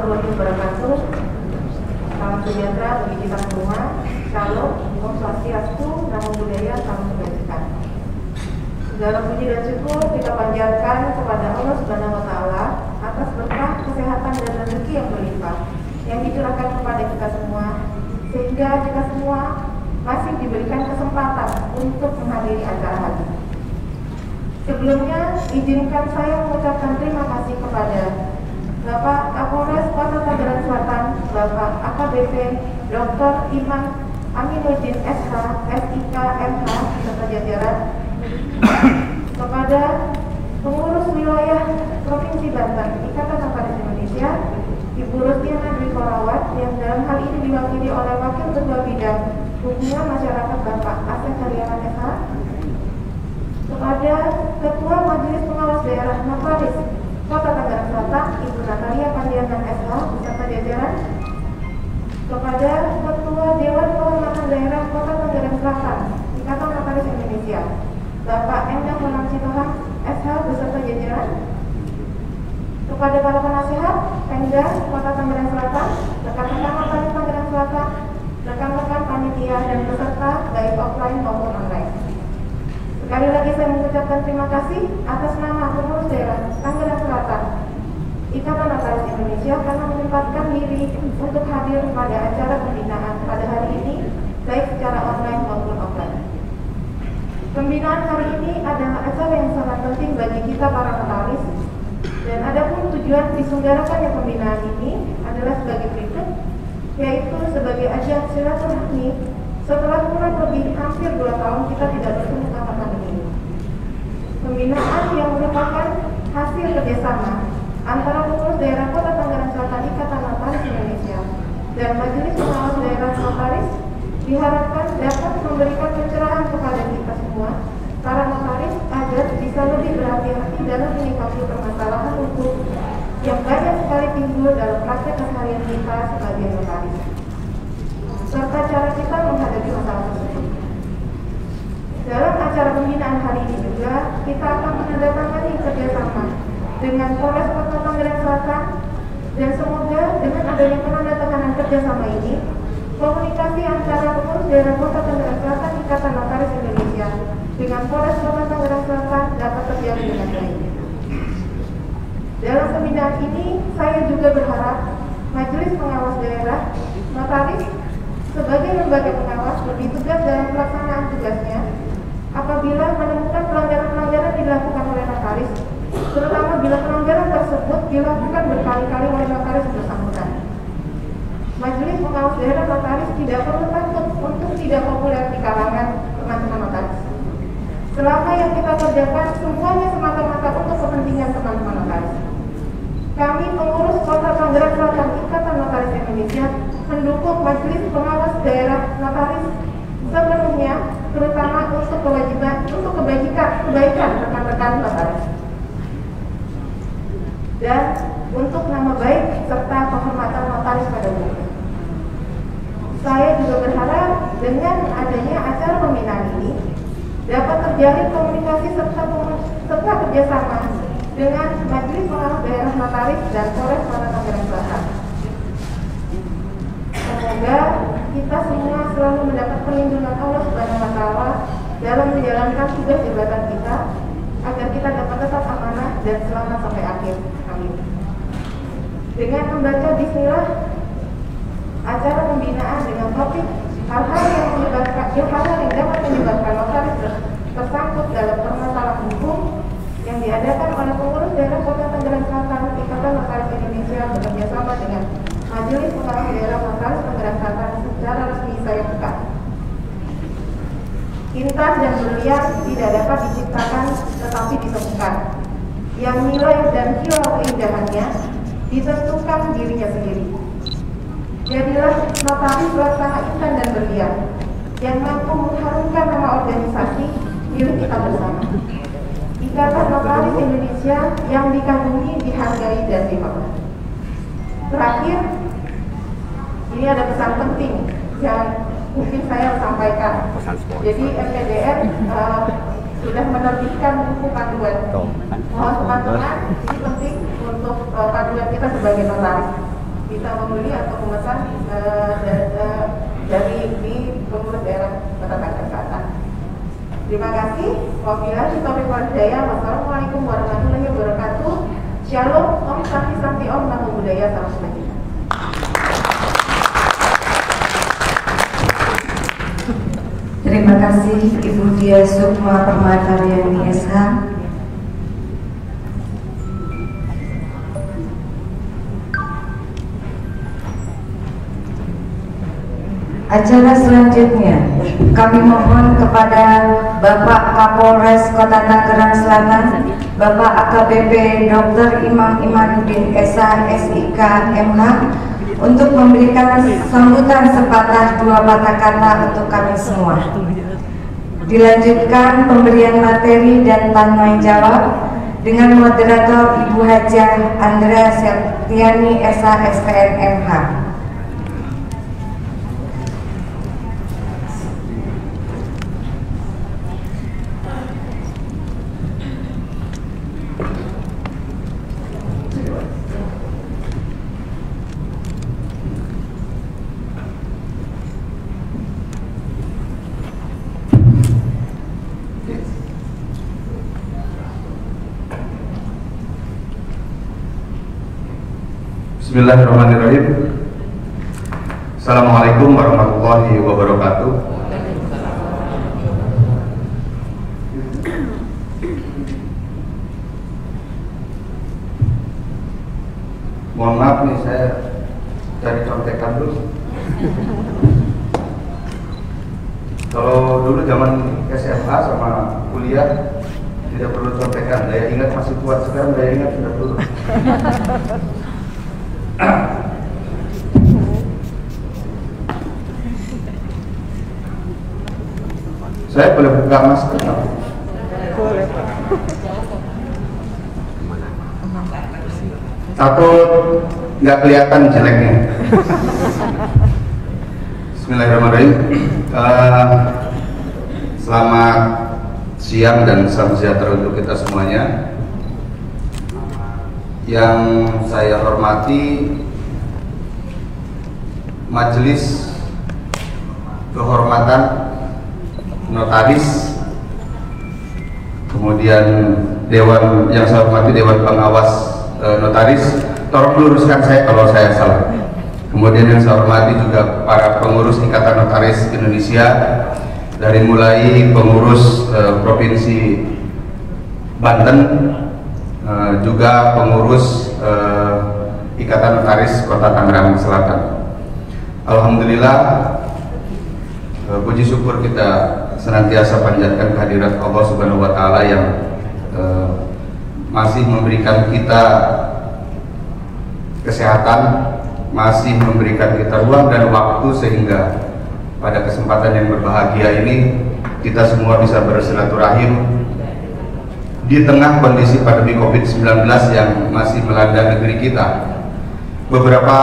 warahmatullahi wabarakatuh. Salam sejahtera bagi kita semua. Shalom, Om Swastiastu, Namo Buddhaya, Salam Kebajikan. Segala puji dan syukur kita panjatkan kepada Allah Subhanahu wa Ta'ala atas berkah, kesehatan dan rezeki yang berlimpah yang dicurahkan kepada kita semua, sehingga kita semua masih diberikan kesempatan untuk menghadiri acara hari. Sebelumnya, izinkan saya mengucapkan terima kasih kepada Bapak Kapolres Kota Tangerang Selatan, Bapak AKBP Dr. Iman Aminuddin SH, SIK, MH, serta jajaran, kepada pengurus wilayah Provinsi Banten, Ikatan Notaris Indonesia, Ibu Rustiana Dwi Korawat, yang dalam hal ini diwakili oleh Wakil Ketua Bidang Hubungan Masyarakat Bapak Asep Haryawan SH, kepada Ketua Majelis Pengawas Daerah Notaris Kota Tangerang Selatan, Ibu Natalia Pandiatan SH, beserta jajaran, kepada Ketua Dewan Kehormatan Daerah Kota Tangerang Selatan, Ikatan Notaris Indonesia, Bapak Endang Monang Sitohang SH, beserta jajaran, kepada para penasehat Pemda Kota Tangerang Selatan, rekan-rekan Notaris Tangerang Selatan, rekan-rekan panitia dan peserta baik offline maupun online. Sekali lagi saya mengucapkan terima kasih atas nama pengurus daerah Tangerang Selatan, Ikatan Notaris Indonesia, karena menyempatkan diri untuk hadir pada acara pembinaan pada hari ini, baik secara online maupun offline. Pembinaan hari ini adalah acara yang sangat penting bagi kita para notaris, dan adapun tujuan diselenggarakannya pembinaan ini adalah sebagai berikut, yaitu sebagai ajang silaturahmi setelah kurang lebih hampir 2 tahun kita tidak bertemu karena pandemi. Pembinaan yang merupakan hasil kerjasama antara pengurus daerah Kota Tangerang Selatan Ikatan Notaris Indonesia dan Majelis Pengawas Daerah Notaris diharapkan dapat memberikan pencerahan kepada kita semua, para notaris, agar bisa lebih berhati-hati dalam menyikapi permasalahan hukum yang banyak sekali timbul dalam praktek keseharian kita sebagai notaris, serta cara kita menghadapi masalah tersebut. Dalam acara pembinaan hari ini juga kita akan menandatangani kerjasama dengan Polres Kota Tangerang Selatan, dan semoga dengan adanya penandatanganan kerjasama ini, komunikasi antara pengurus daerah Kota Tangerang Selatan Ikatan Notaris Indonesia dengan Polres Kota Tangerang Selatan dapat terjalin dengan baik. Dalam pembinaan ini, saya juga berharap Majelis Pengawas Daerah Notaris sebagai lembaga pengawas lebih tegas dalam pelaksanaan tugasnya apabila menemukan pelanggaran-pelanggaran dilakukan oleh notaris, terutama bila pelanggaran tersebut dilakukan berkali-kali oleh notaris bersangkutan. Majelis Pengawas Daerah Notaris tidak perlu takut untuk tidak populer di kalangan teman-teman notaris. Selama yang kita kerjakan semuanya semata-mata untuk kepentingan teman-teman notaris. Kami pengurus Kota Tangerang Selatan Ikatan Notaris Indonesia mendukung Majelis Pengawas Daerah Notaris sepenuhnya, terutama untuk kebaikan rekan-rekan notaris dan untuk nama baik serta kehormatan notaris pada umumnya. Saya juga berharap dengan adanya acara pembinaan ini dapat terjalin komunikasi serta kerjasama dengan Majelis Pengawas Daerah Notaris dan Polres Kota Tangerang Selatan. Semoga kita semua selalu mendapat perlindungan Allah Subhanahu wa Ta'ala dalam menjalankan tugas jabatan kita, agar kita dapat tetap amanah dan selamat sampai akhir. Amin. Dengan membaca bismillah, acara pembinaan dengan topik hal-hal yang dapat menyebabkan notaris tersangkut dalam permasalahan hukum yang diadakan oleh pengurus daerah Kota Tangerang Selatan Ikatan Notaris Indonesia bekerjasama dengan Majelis Pengawas Daerah Notaris Tangerang Selatan secara resmi saya buka. Intan dan berlian tidak dapat diciptakan tetapi ditemukan. Yang nilai dan kilau keindahannya ditentukan dirinya sendiri. Jadilah notaris pelaksana intan dan berlian yang mampu mengharumkan nama organisasi milik kita bersama. Ikatan Notaris Indonesia yang dikagumi, dihargai dan dihormati. Terakhir, ini ada pesan penting yang mungkin saya sampaikan. Jadi MPDN sudah menerbitkan buku panduan. Mohon teman-teman, ini penting untuk panduan kita sebagai notaris. bisa membeli atau memesan dari di pengurus daerah Kota Tangerang Selatan. Terima kasih. Wabillahi taufiq wal hidayah. Wassalamualaikum warahmatullahi wabarakatuh. Shalom, Om Santi Santi Om Namo Buddhaya, salam kebajikan. Terima kasih Ibu Dia Sukma Permataryani SH. Acara selanjutnya kami mohon kepada Bapak Kapolres Kota Tangerang Selatan, Bapak AKBP Dr. Imam Imanuddin SH SIK MH untuk memberikan sambutan sepatah dua patah kata untuk kami semua. Dilanjutkan pemberian materi dan tanya jawab dengan moderator Ibu Hajah Andrea Septiani SH SPN MH. Bismillahirrahmanirrahim. Assalamualaikum warahmatullahi wabarakatuh. Mohon maaf nih, saya cari contekan dulu. Kalau dulu zaman SMA sama kuliah tidak perlu contekan, daya ingat masih kuat. Sekarang daya ingat sudah turun. Saya boleh buka masker? Boleh. Takut nggak kelihatan jeleknya. Bismillahirrahmanirrahim. Selamat siang dan salam sejahtera untuk kita semuanya. Yang saya hormati Majelis Kehormatan Notaris, kemudian Dewan, yang saya hormati Dewan Pengawas Notaris, tolong luruskan saya kalau saya salah. Kemudian yang saya hormati juga para pengurus Ikatan Notaris Indonesia, dari mulai pengurus Provinsi Banten, juga pengurus Ikatan Notaris Kota Tangerang Selatan. Alhamdulillah, puji syukur kita senantiasa panjatkan kehadirat Allah Subhanahu wa Ta'ala yang masih memberikan kita kesehatan, masih memberikan kita ruang dan waktu sehingga pada kesempatan yang berbahagia ini kita semua bisa bersilaturahim di tengah kondisi pandemi COVID-19 yang masih melanda negeri kita. Beberapa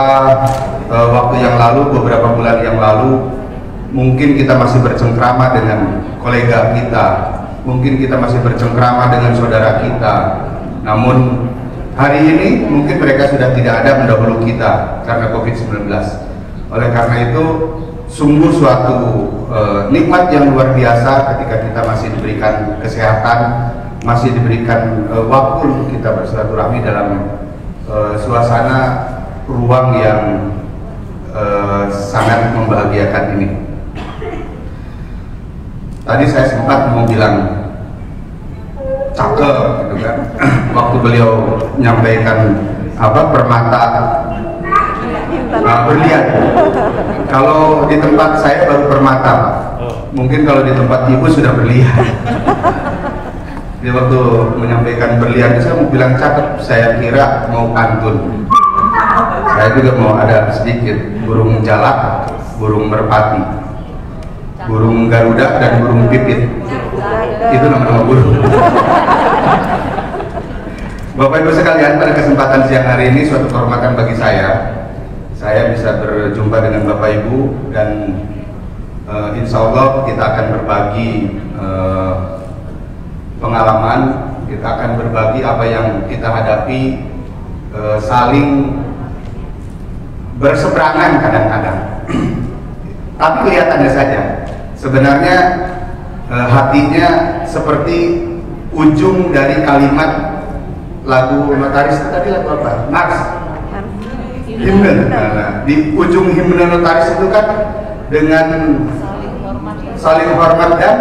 waktu yang lalu, beberapa bulan yang lalu, mungkin kita masih bercengkrama dengan kolega kita, mungkin kita masih bercengkrama dengan saudara kita. Namun hari ini mungkin mereka sudah tidak ada mendahului kita karena COVID-19. Oleh karena itu, sungguh suatu nikmat yang luar biasa ketika kita masih diberikan kesehatan, masih diberikan waktu untuk kita bersilaturahmi dalam suasana ruang yang sangat membahagiakan ini. Tadi saya sempat mau bilang cakep gitu kan, waktu beliau menyampaikan permata berlian. Kalau di tempat saya baru permata, Pak. Mungkin kalau di tempat ibu sudah berlian. Dia waktu menyampaikan berlian, saya mau bilang cakep, saya kira mau pantun. Saya juga mau ada sedikit burung jalak, burung merpati, burung garuda dan burung pipit. Itu nama-nama burung. Bapak Ibu sekalian, pada kesempatan siang hari ini suatu kehormatan bagi saya bisa berjumpa dengan Bapak Ibu dan insya Allah kita akan berbagi pengalaman, kita akan berbagi apa yang kita hadapi, saling berseberangan kadang-kadang. Tapi kelihatannya saja sebenarnya hatinya seperti ujung dari kalimat lagu Notaris itu tadi, lagu apa? Mars, himne. Nah, di ujung himne Notaris itu kan dengan saling hormat dan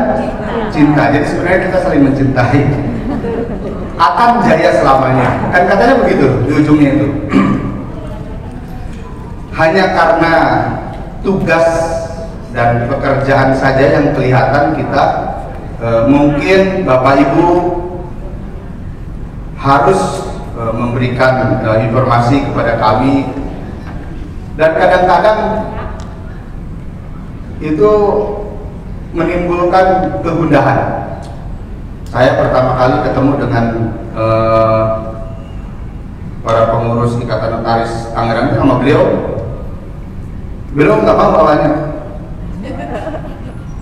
cinta. Jadi sebenarnya kita saling mencintai. Akan jaya selamanya. Kan katanya begitu di ujungnya itu. Hanya karena tugas dan pekerjaan saja yang kelihatan kita, mungkin Bapak Ibu harus memberikan informasi kepada kami, dan kadang-kadang itu menimbulkan kegundahan. Saya pertama kali ketemu dengan para pengurus Ikatan Notaris Tangerang sama beliau nggak mau awalnya,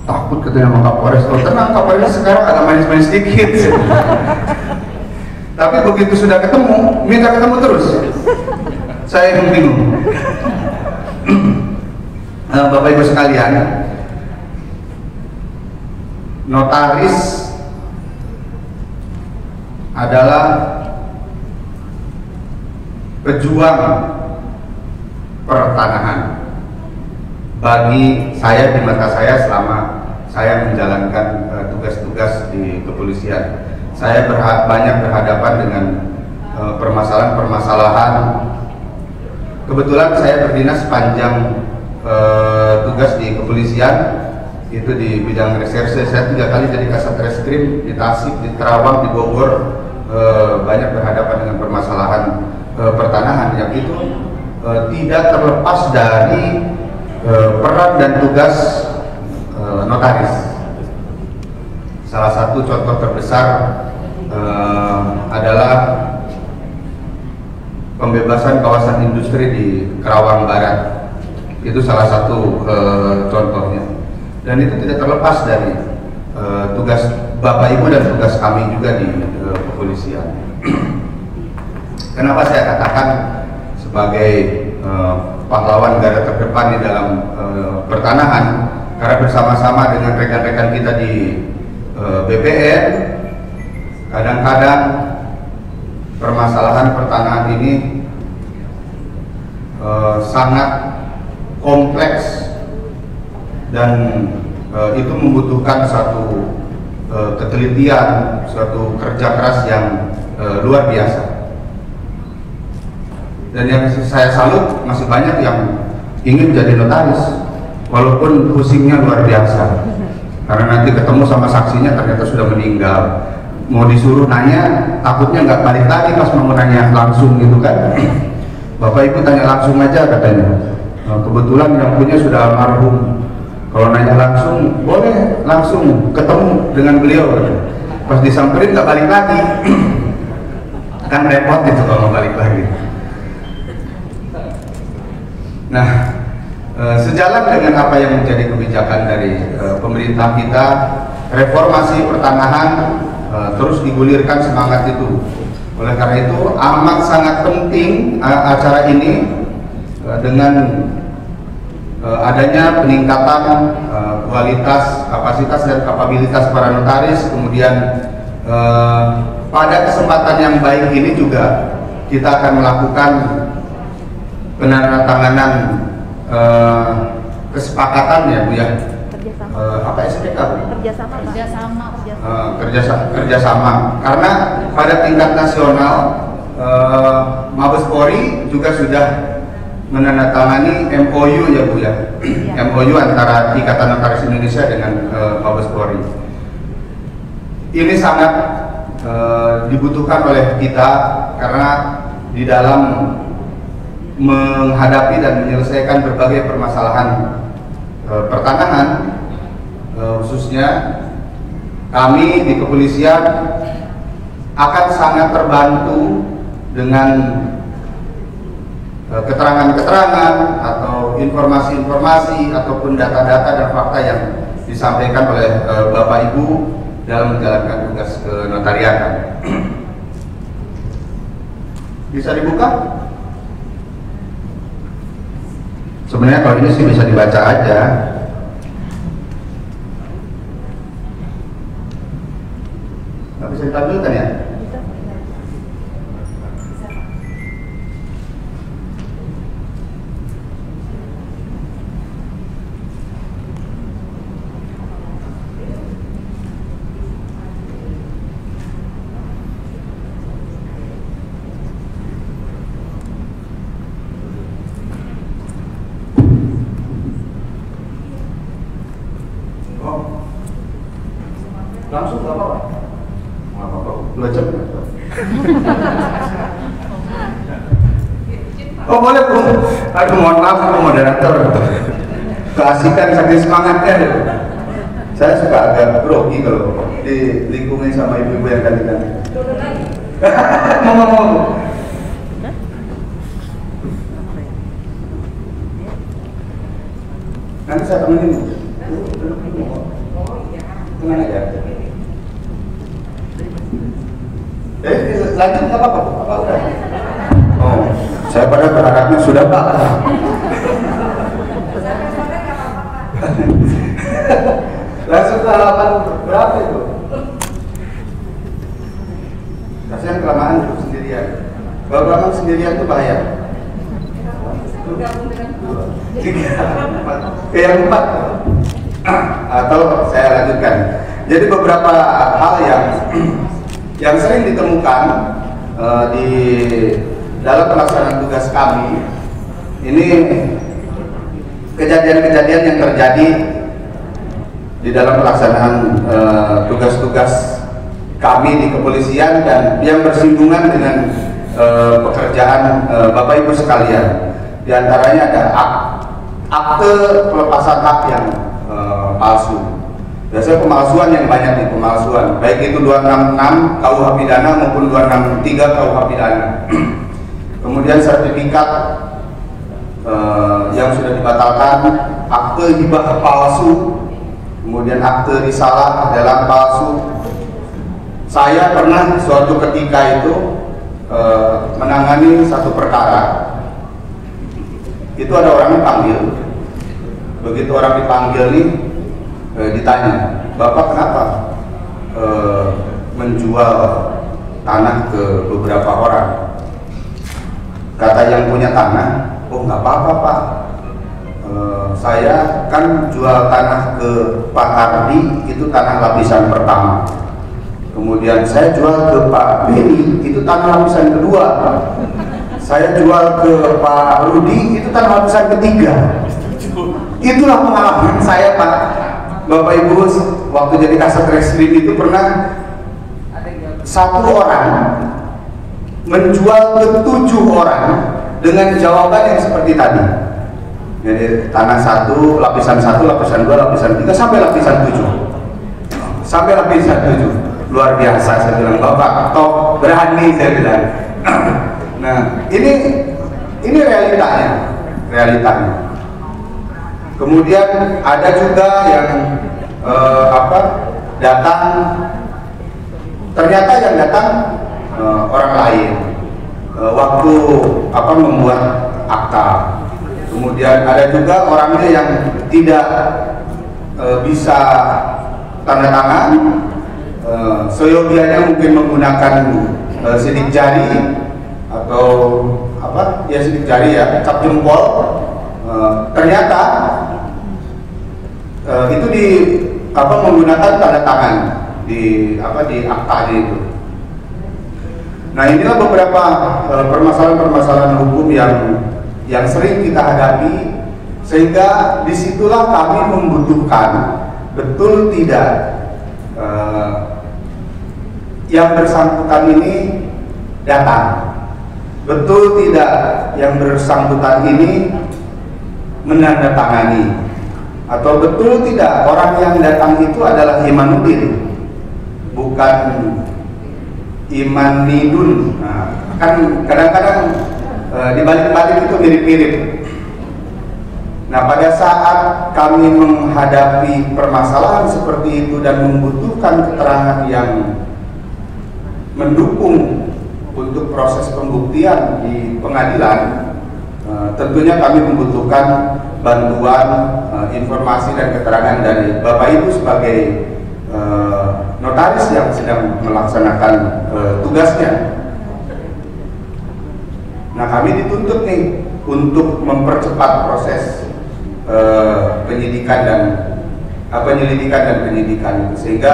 takut ketemu sama Kapolres. Oh tenang, Kapolres sekarang agak manis-manis sedikit. Tapi begitu sudah ketemu, minta ketemu terus. Saya yang bingung. Bapak Ibu sekalian, notaris adalah pejuang pertanahan bagi saya, di mata saya selama saya menjalankan tugas-tugas di kepolisian. Saya banyak berhadapan dengan permasalahan-permasalahan. Kebetulan saya berdinas sepanjang tugas di kepolisian itu di bidang reserse. Saya 3 kali jadi Kasat Reskrim di Tasik, di Karawang, di Bogor. Banyak berhadapan dengan permasalahan pertanahan yang itu tidak terlepas dari peran dan tugas notaris. Salah satu contoh terbesar adalah pembebasan kawasan industri di Karawang Barat. Itu salah satu contohnya, dan itu tidak terlepas dari tugas Bapak Ibu dan tugas kami juga di kepolisian. Kenapa saya katakan sebagai pahlawan garda terdepan di dalam pertanahan? Karena bersama-sama dengan rekan-rekan kita di BPN, kadang-kadang permasalahan pertanahan ini sangat kompleks dan itu membutuhkan satu ketelitian, suatu kerja keras yang luar biasa. Dan yang saya salut, masih banyak yang ingin jadi notaris walaupun pusingnya luar biasa, karena nanti ketemu sama saksinya ternyata sudah meninggal. Mau disuruh nanya, takutnya nggak balik lagi pas mau nanya langsung gitu kan. Bapak Ibu tanya langsung aja katanya. Kebetulan yang punya sudah almarhum. Kalau nanya langsung, boleh langsung ketemu dengan beliau. Pas disamperin nggak balik lagi. Kan repot itu kalau balik lagi. Nah, sejalan dengan apa yang menjadi kebijakan dari pemerintah kita, reformasi pertanahan terus digulirkan semangat itu. Oleh karena itu amat sangat penting acara ini dengan adanya peningkatan kualitas, kapasitas dan kapabilitas para notaris. Kemudian pada kesempatan yang baik ini juga kita akan melakukan penandatanganan kesepakatan ya Bu ya, apa SPK? Kerjasama. Karena pada tingkat nasional Mabes Polri juga sudah menandatangani MOU ya Bu ya, MOU antara Ikatan Notaris Indonesia dengan Mabes Polri. Ini sangat dibutuhkan oleh kita karena di dalam menghadapi dan menyelesaikan berbagai permasalahan pertanahan, khususnya kami di kepolisian akan sangat terbantu dengan keterangan-keterangan atau informasi-informasi ataupun data-data dan fakta yang disampaikan oleh Bapak Ibu dalam menjalankan tugas kenotariatan. Bisa dibuka? Sebenarnya kalau ini sih bisa dibaca aja. Nggak bisa ditampilkan ya? Langsung nggak apa-apa, nggak apa-apa, 2 jam. Oh boleh Bu. Aduh mohon maaf Bu moderator, keasikan saking semangatnya deh. Saya suka agak grogi kalau dilingkungi sama ibu-ibu yang ganti-ganti. Mau. Nanti saya temenin Bu. Tenang aja. Lanjut nggak apa-apa? Apa udah? Oh, saya pada berharapnya sudah Pak. Langsung ke halaman berapa itu? Kasihan kelamaan duduk sendirian. Kalau kelamaan sendirian itu bahaya. 3, 4, yang 4. Atau saya lanjutkan. Jadi beberapa hal yang sering ditemukan di dalam pelaksanaan tugas kami ini, kejadian-kejadian yang terjadi di dalam pelaksanaan tugas-tugas kami di kepolisian dan yang bersinggungan dengan pekerjaan Bapak Ibu sekalian. Di antaranya ada akte pelepasan hak yang palsu. Biasanya pemalsuan yang banyak nih, pemalsuan, baik itu 266 KUH pidana maupun 263 KUH pidana. Kemudian sertifikat yang sudah dibatalkan, akte hibah palsu, kemudian akte risalah dalam palsu. Saya pernah suatu ketika itu menangani satu perkara. Itu ada orang dipanggil. Begitu orang dipanggil nih, ditanya, Bapak kenapa menjual tanah ke beberapa orang? Kata yang punya tanah, oh nggak apa-apa Pak, saya kan jual tanah ke Pak Ardi, itu tanah lapisan pertama. Kemudian saya jual ke Pak Beni, itu tanah lapisan kedua. Saya jual ke Pak Rudi, itu tanah lapisan ketiga. Itulah pengalaman saya Pak. Bapak Ibu, waktu jadi Kasat Reskrim itu pernah satu orang menjual ke 7 orang dengan jawaban yang seperti tadi. Jadi tanah 1, lapisan 1, lapisan 2, lapisan 3 sampai lapisan 7. Sampai lapisan 7. Luar biasa, saya bilang, Bapak toh berani, saya bilang. Nah, ini realitanya. Kemudian ada juga yang datang, ternyata yang datang orang lain waktu membuat akta. Kemudian ada juga orangnya yang tidak bisa tanda tangan, seyogianya mungkin menggunakan sidik jari atau sidik jari ya, cap jempol. Ternyata itu menggunakan tanda tangan di aktanya itu. Nah, inilah beberapa permasalahan-permasalahan hukum yang sering kita hadapi, sehingga disitulah kami membutuhkan betul tidak yang bersangkutan ini datang, betul tidak yang bersangkutan ini menandatangani, atau betul tidak orang yang datang itu adalah Imanuddin, bukan Imanidun. Nah, kan kadang-kadang di balik-balik itu mirip-mirip. Nah, pada saat kami menghadapi permasalahan seperti itu dan membutuhkan keterangan yang mendukung untuk proses pembuktian di pengadilan, tentunya kami membutuhkan bantuan, informasi dan keterangan dari Bapak Ibu sebagai notaris yang sedang melaksanakan tugasnya. Nah, kami dituntut nih untuk mempercepat proses penyelidikan dan penyidikan sehingga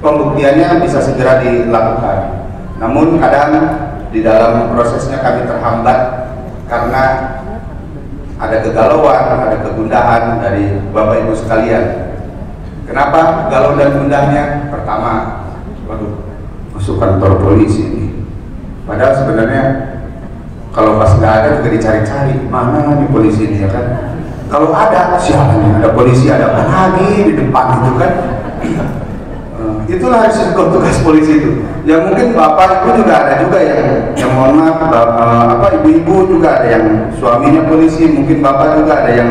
pembuktiannya bisa segera dilakukan. Namun kadang di dalam prosesnya kami terhambat karena ada kegalauan, ada kegundahan dari Bapak Ibu sekalian. Kenapa galau dan gundahnya? Pertama, waduh, masuk kantor polisi ini. Padahal sebenarnya kalau pas nggak ada juga dicari-cari, mana nih polisi ini, ya kan? Kalau ada, siapa nih? Ada polisi, ada apa lagi di depan itu kan? Itulah risiko tugas polisi itu. Ya mungkin bapak ibu juga ada juga yang mohon maaf, ibu-ibu juga ada yang suaminya polisi, mungkin bapak juga ada yang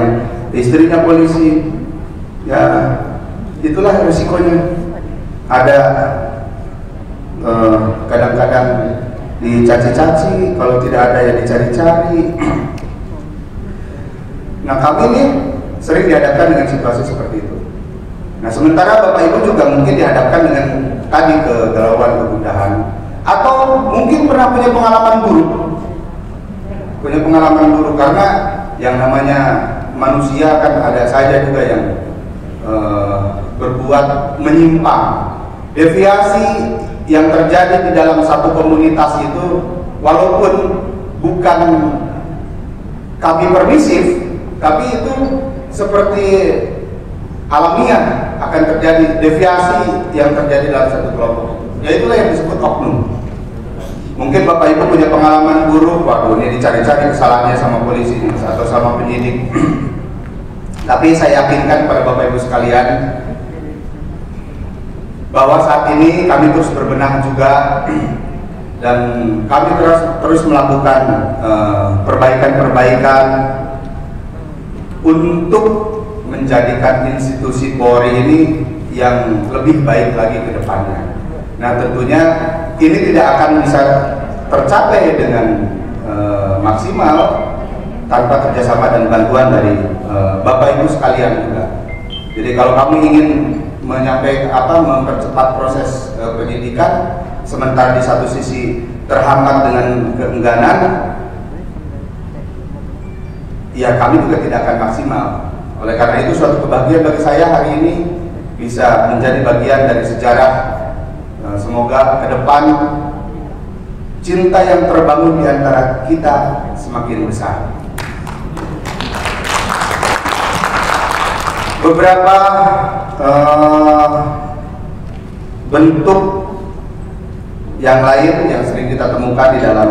istrinya polisi. Ya itulah risikonya. Ada kadang-kadang dicaci-caci, kalau tidak ada ya dicari-cari. Nah, kami ini sering dihadapkan dengan situasi seperti itu. Nah, sementara Bapak Ibu juga mungkin dihadapkan dengan tadi kegalauan, kegundahan, atau mungkin pernah punya pengalaman buruk, karena yang namanya manusia kan ada saja juga yang berbuat menyimpang. Deviasi yang terjadi di dalam satu komunitas itu, walaupun bukan kami permisif, tapi itu seperti alamiah akan terjadi deviasi yang terjadi dalam satu kelompok. Ya itulah yang disebut oknum. Mungkin Bapak Ibu punya pengalaman buruk, waduh ini dicari-cari kesalahannya sama polisi atau sama penyidik. Tapi saya yakinkan pada Bapak Ibu sekalian bahwa saat ini kami terus berbenah juga dan kami terus melakukan perbaikan-perbaikan untuk menjadikan institusi Polri ini yang lebih baik lagi ke depannya. Nah, tentunya ini tidak akan bisa tercapai dengan maksimal tanpa kerjasama dan bantuan dari Bapak Ibu sekalian juga. Jadi kalau kami ingin mempercepat proses penyidikan, sementara di satu sisi terhambat dengan keengganan, ya kami juga tidak akan maksimal. Oleh karena itu suatu kebahagiaan bagi saya hari ini bisa menjadi bagian dari sejarah. Semoga ke depan cinta yang terbangun di antara kita semakin besar. Beberapa bentuk yang lain yang sering kita temukan di dalam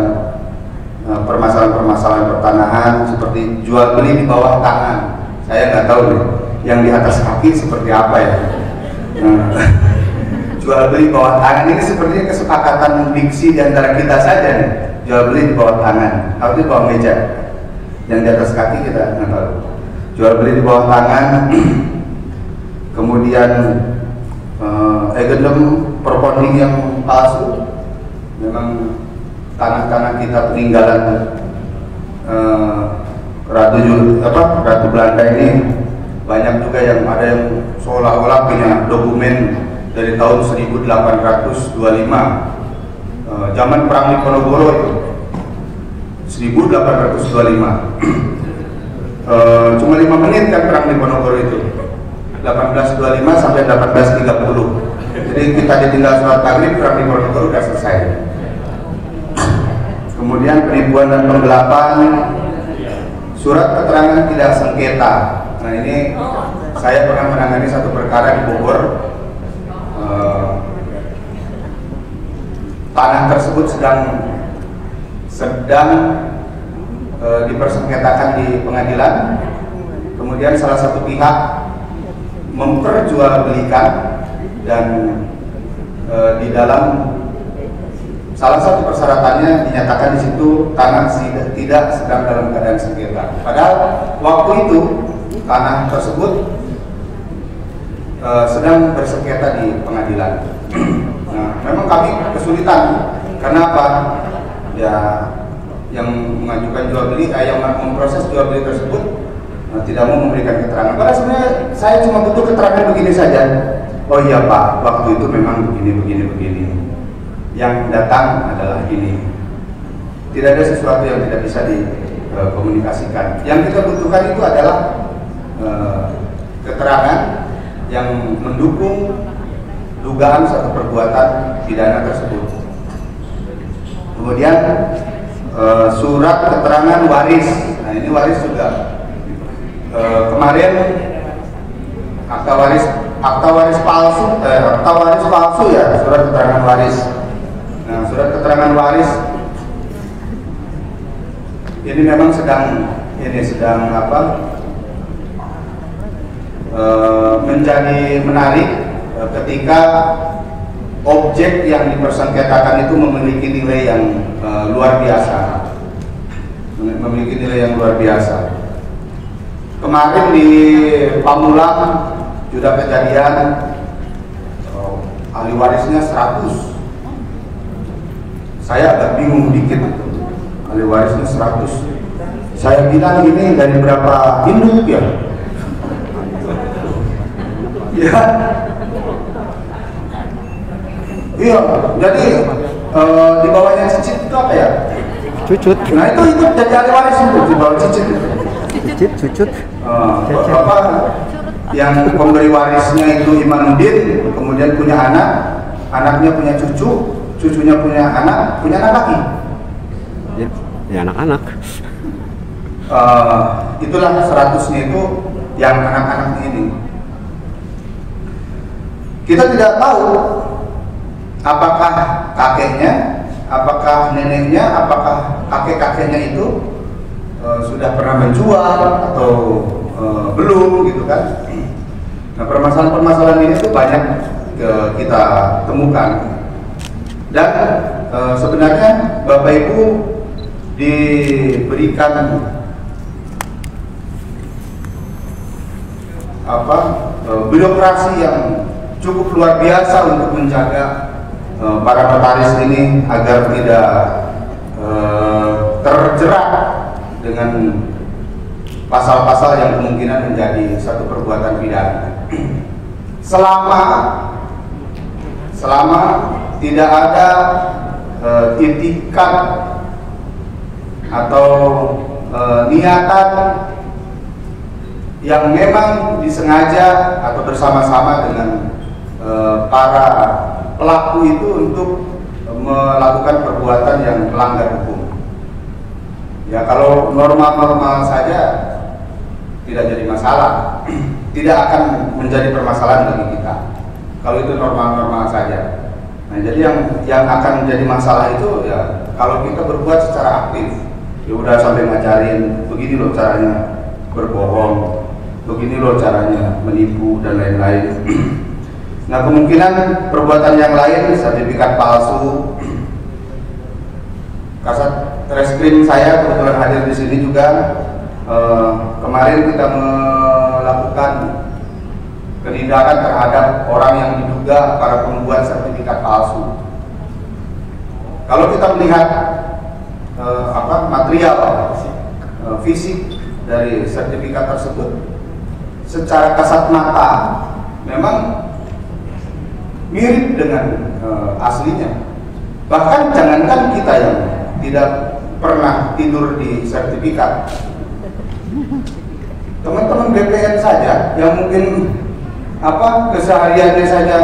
permasalahan-permasalahan pertanahan seperti jual beli di bawah tangan. Saya nggak tahu nih, yang di atas kaki seperti apa ya. Jual beli bawah tangan ini sepertinya kesepakatan diksi di antara kita saja nih. Jual beli di bawah tangan, atau di bawah meja. Yang di atas kaki kita nggak tahu. Jual beli di bawah tangan, kemudian egendem perponding yang palsu. Memang tanah-tanah kita peninggalan Ratu Belanda ini banyak juga yang ada yang seolah-olah punya dokumen dari tahun 1825, zaman Perang Diponegoro itu 1825. Cuma 5 menit kan Perang Diponegoro itu, 1825 sampai 1830. Jadi kita ditinggal sholat maghrib, Perang Diponegoro sudah selesai. Kemudian penipuan dan penggelapan, surat keterangan tidak sengketa. Nah, ini saya pernah menangani satu perkara di Bogor. Tanah tersebut sedang dipersengketakan di pengadilan. Kemudian salah satu pihak memperjualbelikan dan di dalam salah satu persyaratannya dinyatakan di situ tanah tidak sedang dalam keadaan sengketa. Padahal waktu itu tanah tersebut sedang bersengketa di pengadilan. Nah, memang kami kesulitan. Karena apa? Ya yang mengajukan jual beli, yang memproses jual beli tersebut tidak mau memberikan keterangan. Padahal sebenarnya saya cuma butuh keterangan begini saja. Oh iya Pak, waktu itu memang begini. Yang datang adalah ini. Tidak ada sesuatu yang tidak bisa dikomunikasikan. Yang kita butuhkan itu adalah keterangan yang mendukung dugaan satu perbuatan pidana tersebut. Kemudian surat keterangan waris. Nah ini waris juga kemarin akta waris palsu ya, surat keterangan waris. Nah surat keterangan waris ini memang sedang menjadi menarik ketika objek yang dipersengketakan itu memiliki nilai yang luar biasa. Kemarin di Pamulang sudah kejadian ahli warisnya 100. Saya agak bingung dikit, ahli warisnya 100. Saya bilang ini dari berapa induk ya? Ya. Iya, jadi di bawahnya cicit itu apa ya? Cucut. Nah itu jadi ahli waris itu di bawah cicit. Cucut. Bapak yang pemberi warisnya itu Imanuddin, kemudian punya anak, anaknya punya cucu, cucunya punya anak lagi. Ya anak-anak. Itulah 100-nya itu yang anak-anak ini. Kita tidak tahu apakah kakeknya, apakah neneknya, apakah kakek-kakeknya itu sudah pernah menjual atau belum gitu kan. Nah permasalahan-permasalahan ini tuh banyak kita temukan. Dan sebenarnya Bapak Ibu diberikan birokrasi yang cukup luar biasa untuk menjaga para notaris ini agar tidak terjerat dengan pasal-pasal yang kemungkinan menjadi satu perbuatan pidana. Selama tidak ada itikat atau niatan yang memang disengaja atau bersama-sama dengan para pelaku itu untuk melakukan perbuatan yang melanggar hukum. Ya kalau normal-normal saja tidak jadi masalah, tidak akan menjadi permasalahan bagi kita. Kalau itu normal-normal saja. Nah jadi yang akan menjadi masalah itu ya kalau kita berbuat secara aktif. Ya udah sampai ngajarin begini loh caranya berbohong, begini loh caranya menipu dan lain-lain. Nah kemungkinan perbuatan yang lain, sertifikat palsu. Kasat Reskrim saya kebetulan hadir di sini juga. Kemarin kita melakukan penindakan terhadap orang yang diduga para pembuat sertifikat palsu. Kalau kita melihat material fisik dari sertifikat tersebut, secara kasat mata memang mirip dengan aslinya. Bahkan jangankan kita yang tidak pernah tidur di sertifikat, teman-teman BPN saja yang mungkin kesehariannya saja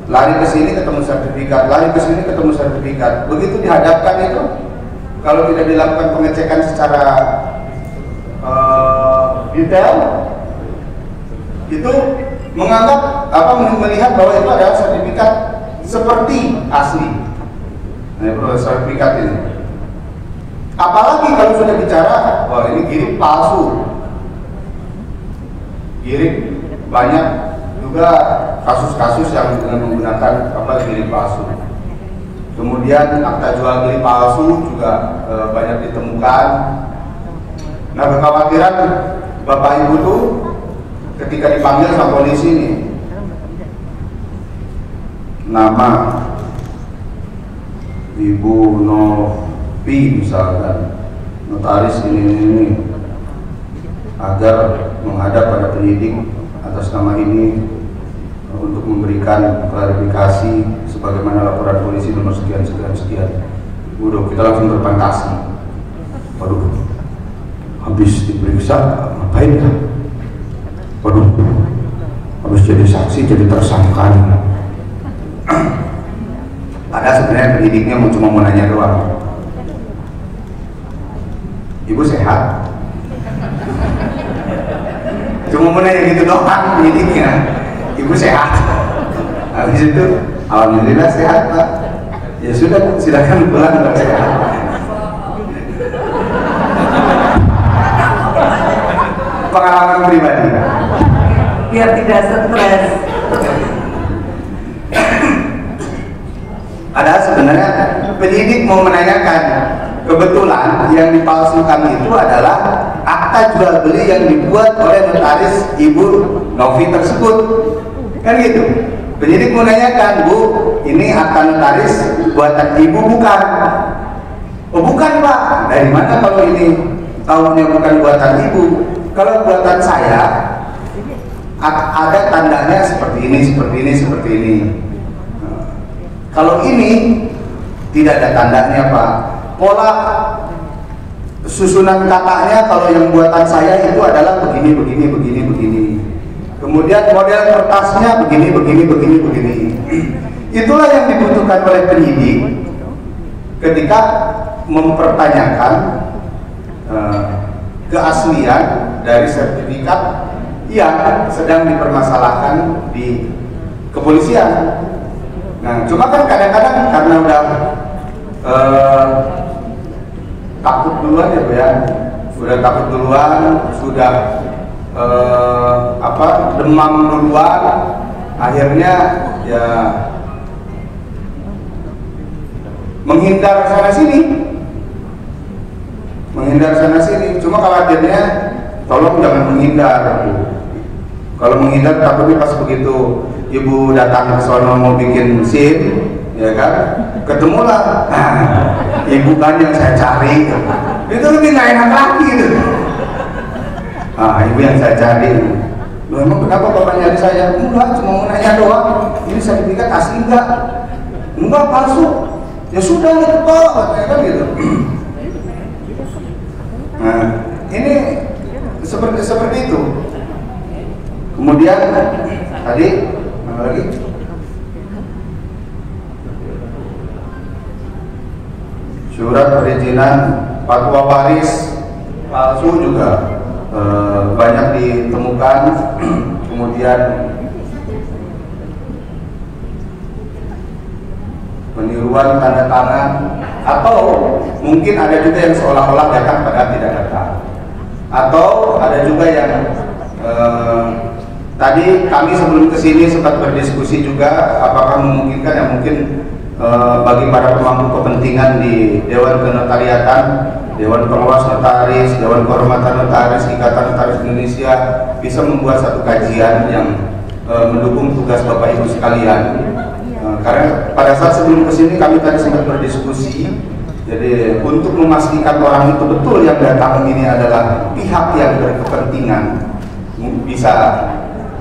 lari ke sini ketemu sertifikat, lari ke sini ketemu sertifikat. Begitu dihadapkan itu, kalau tidak dilakukan pengecekan secara detail, itu menganggap melihat bahwa itu adalah sertifikat seperti asli. Nah, sertifikat ini. Apalagi kalau sudah bicara, wah ini giring palsu. Giring banyak juga kasus-kasus yang dengan menggunakan giring palsu. Kemudian akta jual beli palsu juga banyak ditemukan. Nah kekhawatiran Bapak Ibu tuh ketika dipanggil sama polisi ini, nama Ibu P misalkan notaris ini agar menghadap pada penyidik atas nama ini untuk memberikan klarifikasi sebagaimana laporan polisi nomor sekian. Udah kita langsung berfantasi, waduh habis diperiksa ngapain ya, waduh habis jadi saksi jadi tersangka. Padahal sebenarnya penyidiknya cuma mau nanya doang, ibu sehat? Cuma mau nanya gitu doang penyidiknya, ibu sehat? Habis itu alhamdulillah sehat Pak. Ya sudah, silakan pulang kalau sehat. Pengalaman pribadi biar tidak stres. Padahal sebenarnya penyidik mau menanyakan, kebetulan yang dipalsukan itu adalah akta jual beli yang dibuat oleh notaris Ibu Novi tersebut, kan gitu. Penyidik mau menanyakan, Bu, ini akta notaris buatan Ibu bukan? Oh bukan Pak. Dari mana kalau ini tahunya bukan buatan Ibu? Kalau buatan saya ada tandanya seperti ini. Kalau ini tidak ada tandanya Pak. Pola susunan katanya kalau yang buatan saya itu adalah begini. Kemudian model kertasnya begini. Itulah yang dibutuhkan oleh penyidik ketika mempertanyakan keaslian dari sertifikat yang sedang dipermasalahkan di kepolisian. Nah, cuma kan kadang-kadang karena udah takut duluan ya Bu ya, sudah demam duluan, akhirnya ya menghindar sana sini. Cuma khawatirnya tolong jangan menghindar. Kalau menghindar takutnya pas begitu Ibu datang ke sono mau bikin SIM, ya kan, ketemulah Ibu kan yang saya cari, itu lebih nggak enak lagi gitu. Ibu yang saya cari. Loh, emang kenapa Bapak nyari saya? Enggak, cuma mau nanya doang. Ini sertifikat asli enggak? Enggak, palsu. Ya sudah gitu Pak, katanya kan gitu. Nah, ini seperti itu. Kemudian tadi mana lagi? Surat perizinan fatwa waris palsu juga banyak ditemukan. Kemudian peniruan tanda tangan, atau mungkin ada juga yang seolah-olah datang padahal tidak datang, atau ada juga yang tadi kami sebelum kesini sempat berdiskusi juga apakah memungkinkan yang mungkin bagi para pemangku kepentingan di Dewan Kenotariatan, Dewan Pengawas Notaris, Dewan Kehormatan Notaris, Ikatan Notaris Indonesia bisa membuat satu kajian yang mendukung tugas Bapak Ibu sekalian. Karena pada saat sebelum kesini kami tadi sempat berdiskusi, jadi untuk memastikan orang itu betul yang datang ini adalah pihak yang berkepentingan, bisa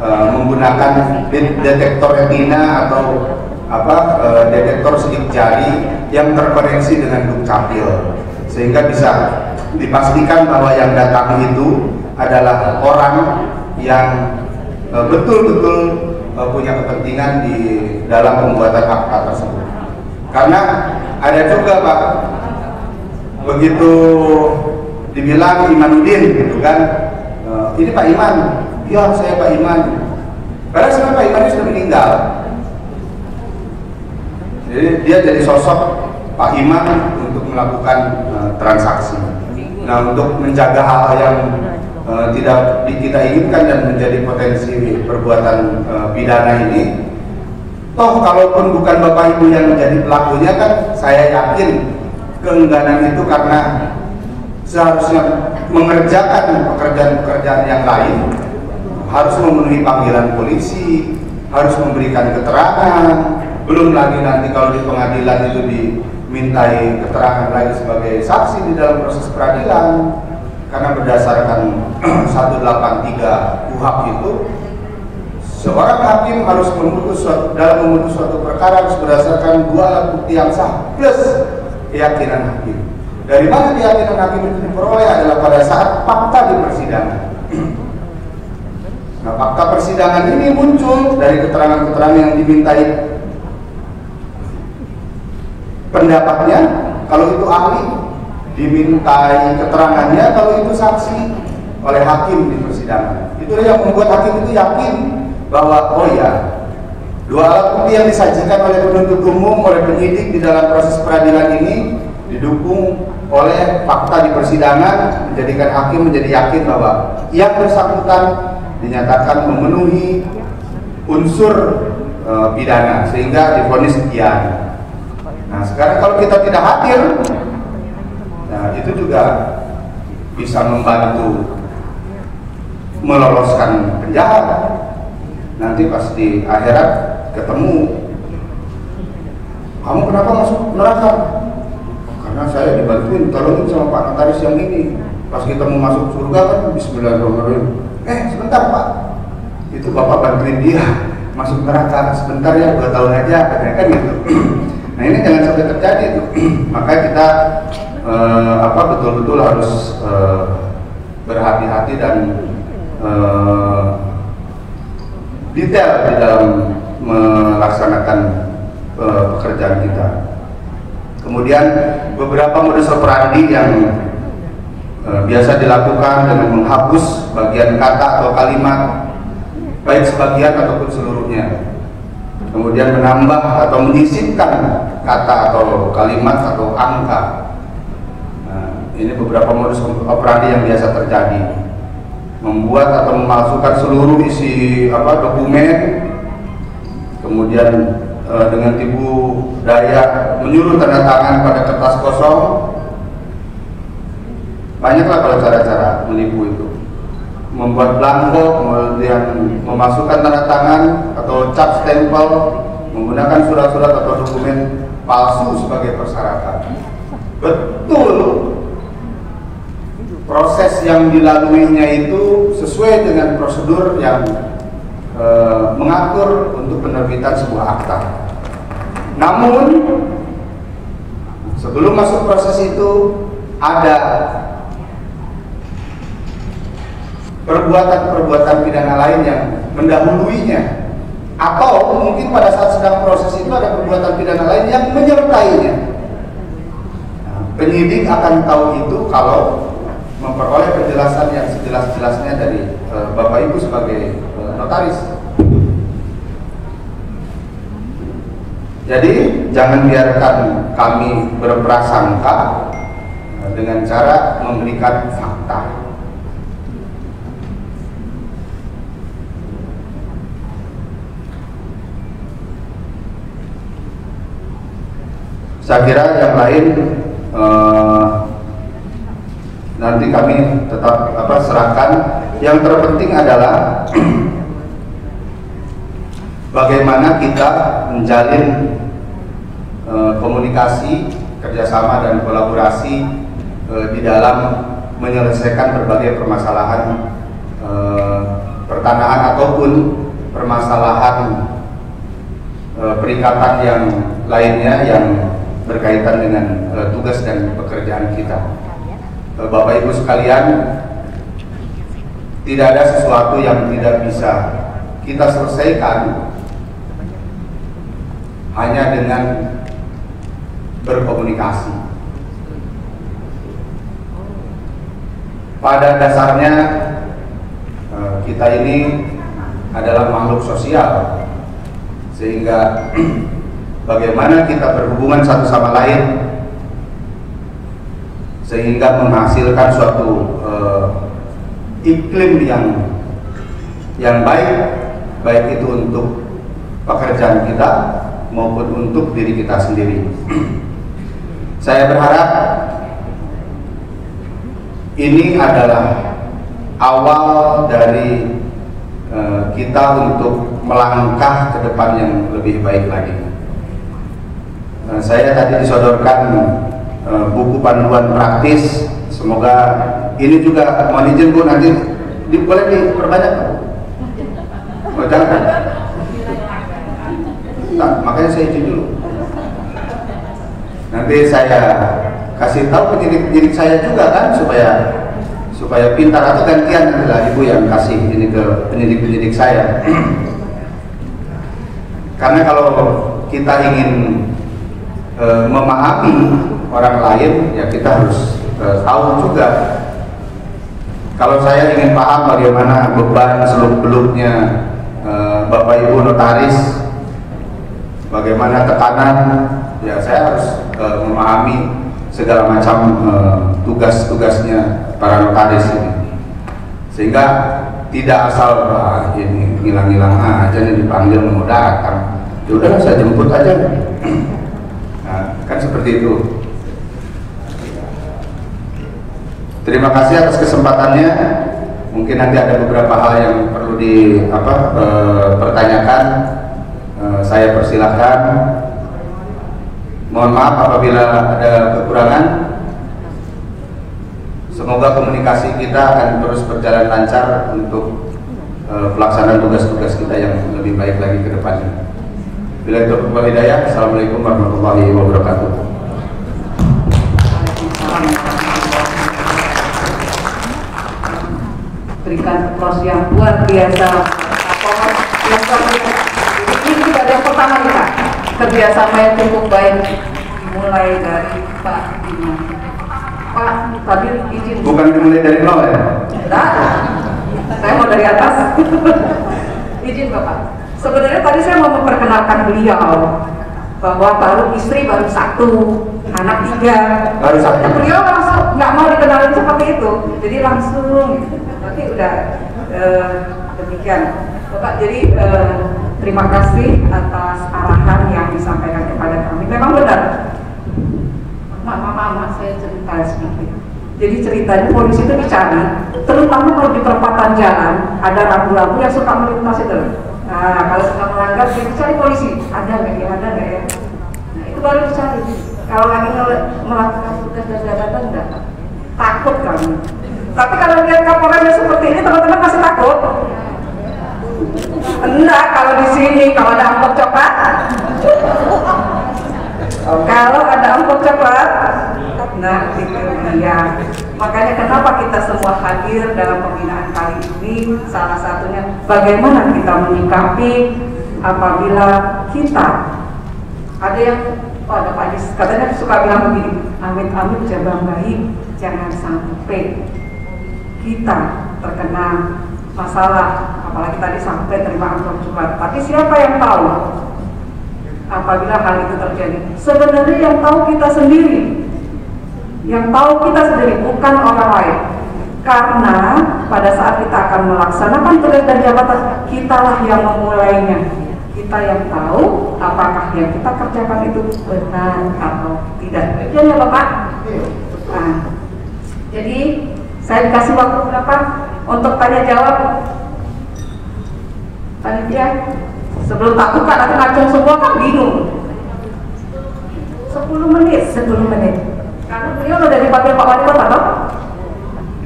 menggunakan detektor retina atau detektor sidik jari yang terkoneksi dengan dukcapil, sehingga bisa dipastikan bahwa yang datang itu adalah orang yang betul-betul punya kepentingan di dalam pembuatan akta tersebut. Karena ada juga Pak, begitu dibilang Imanuddin gitu kan, ini Pak Iman, ya saya Pak Iman, padahal sebenarnya Pak Iman ini sudah meninggal. Jadi dia jadi sosok Pak Iman untuk melakukan transaksi. Nah, untuk menjaga hal yang tidak kita inginkan dan menjadi potensi perbuatan pidana ini, toh kalaupun bukan Bapak Ibu yang menjadi pelakunya, kan saya yakin keengganan itu karena seharusnya mengerjakan pekerjaan-pekerjaan yang lain, harus memenuhi panggilan polisi, harus memberikan keterangan, belum lagi nanti kalau di pengadilan itu mintai keterangan lagi sebagai saksi di dalam proses peradilan, karena berdasarkan 183 KUHP itu seorang hakim harus dalam memutus suatu perkara harus berdasarkan 2 alat bukti yang sah plus keyakinan hakim. Dari mana keyakinan hakim itu diperoleh adalah pada saat fakta di persidangan. Nah, fakta persidangan ini muncul dari keterangan-keterangan yang dimintai pendapatnya, kalau itu ahli, dimintai keterangannya, kalau itu saksi oleh hakim di persidangan. Itulah yang membuat hakim itu yakin bahwa oh ya, 2 alat bukti yang disajikan oleh penuntut umum, oleh penyidik di dalam proses peradilan ini didukung oleh fakta di persidangan, menjadikan hakim menjadi yakin bahwa yang bersangkutan dinyatakan memenuhi unsur pidana sehingga divonis sekian. Nah, sekarang kalau kita tidak hadir, nah itu juga bisa membantu meloloskan penjahat. Nanti pas di akhirat ketemu, kamu kenapa masuk neraka? Karena saya dibantuin, tolongin sama Pak Notaris yang ini. Pas kita mau masuk surga kan bismillahirrahmanirrahim. Sebentar Pak, itu Bapak bantuin dia masuk neraka, sebentar ya 2 tahun aja, katanya kan gitu. Nah ini jangan sampai terjadi itu. Makanya kita betul-betul harus berhati-hati dan detail di dalam melaksanakan pekerjaan kita. Kemudian beberapa modus operandi yang biasa dilakukan dengan menghapus bagian kata atau kalimat, baik sebagian ataupun seluruhnya. Kemudian menambah atau menyisipkan kata atau kalimat atau angka. Nah, ini beberapa modus operandi yang biasa terjadi. Membuat atau memalsukan seluruh isi dokumen, kemudian dengan tipu daya menyuruh tanda tangan pada kertas kosong. Banyaklah kalau cara-cara menipu itu. Membuat belangko, kemudian memasukkan tanda tangan atau cap stempel, menggunakan surat-surat atau dokumen palsu sebagai persyaratan. Betul, proses yang dilaluinya itu sesuai dengan prosedur yang mengatur untuk penerbitan sebuah akta. Namun sebelum masuk proses itu ada perbuatan-perbuatan pidana lain yang mendahuluinya, atau mungkin pada saat sedang proses itu ada perbuatan pidana lain yang menyertainya. Nah, penyidik akan tahu itu kalau memperoleh penjelasan yang sejelas-jelasnya dari Bapak Ibu sebagai notaris. Jadi jangan biarkan kami berprasangka dengan cara memberikan fakta. Saya kira yang lain nanti kami tetap serahkan. Yang terpenting adalah bagaimana kita menjalin komunikasi, kerjasama dan kolaborasi di dalam menyelesaikan berbagai permasalahan pertanahan ataupun permasalahan perikatan yang lainnya yang berkaitan dengan tugas dan pekerjaan kita. Bapak Ibu sekalian, tidak ada sesuatu yang tidak bisa kita selesaikan hanya dengan berkomunikasi. Pada dasarnya kita ini adalah makhluk sosial, sehingga bagaimana kita berhubungan satu sama lain sehingga menghasilkan suatu iklim yang baik itu untuk pekerjaan kita maupun untuk diri kita sendiri. Saya berharap ini adalah awal dari kita untuk melangkah ke depan yang lebih baik lagi. Saya tadi disodorkan buku panduan praktis. Semoga ini juga mohon izin Bu, nanti boleh diperbanyak Bu? Oh, jangan. Nah, makanya saya izin dulu. Nanti saya kasih tahu penyidik saya juga kan, supaya pintar, atau gantian adalah Ibu yang kasih ini ke penyidik saya. Karena kalau kita ingin memahami orang lain, ya kita harus tahu juga. Kalau saya ingin paham bagaimana beban seluk-beluknya Bapak Ibu notaris, bagaimana tekanan, ya saya harus memahami segala macam tugas-tugasnya para notaris ini, sehingga tidak asal ini ngilang-ngilang aja nih dipanggil mau datang, ya udah saya jemput aja. Nah, kan seperti itu. Terima kasih atas kesempatannya. Mungkin nanti ada beberapa hal yang perlu pertanyakan. Saya persilahkan. Mohon maaf apabila ada kekurangan. Semoga komunikasi kita akan terus berjalan lancar untuk pelaksanaan tugas-tugas kita yang lebih baik lagi ke depannya. Bila itu wal hidayah. Assalamualaikum warahmatullahi wabarakatuh. Berikan aplaus yang luar biasa. Ini juga yang pertama kita kerjasama yang cukup baik, mulai dari Pak Imam. Pak, tadi izin. Bukan dimulai dari nol ya? Tidak, saya mau dari atas. Izin Bapak. Sebenarnya tadi saya mau memperkenalkan beliau bahwa istri baru 1, anak 3. Baru 1. Beliau langsung nggak mau dikenalin seperti itu, jadi langsung. Nanti udah demikian, Bapak. Jadi terima kasih atas arahan yang disampaikan kepada kami. Memang benar, mama saya cerita sedikit. Jadi ceritanya polisi itu dicari, terutama kalau di perempatan jalan ada rambu-rambu yang suka melintas itu. Nah, kalau suka melanggar, dia dicari polisi. Ada nggak ya? Ada nggak ya? Nah, itu baru dicari. Kalau lagi melakukan tugas dan jabatan, enggak. Takut kami. Tapi kalau lihat Kapolresnya seperti ini, teman-teman masih takut? Enggak, kalau di sini, kalau ada amplop coklat. Kalau ada amplop coklat, nah itu dia. Makanya kenapa kita semua hadir dalam pembinaan kali ini, salah satunya bagaimana kita menyikapi apabila kita ada yang, ada Pak Adis katanya suka bilang begini, amit-amit jabang baik, jangan sampai kita terkena masalah, apalagi tadi sampai terima amplop coklat. Tapi siapa yang tahu apabila hal itu terjadi? Sebenarnya yang tahu kita sendiri. Yang tahu kita sendiri, bukan orang lain. Karena pada saat kita akan melaksanakan tugas dan jabatan, kitalah yang memulainya. Kita yang tahu apakah yang kita kerjakan itu benar atau tidak. Ya Bapak. Nah, jadi saya dikasih waktu berapa untuk tanya jawab? Panitia, sebelum tak buka nanti ngacung semua kan bingung. 10 menit. Karena beliau sudah dipanggil Pak Wali Kota, toh?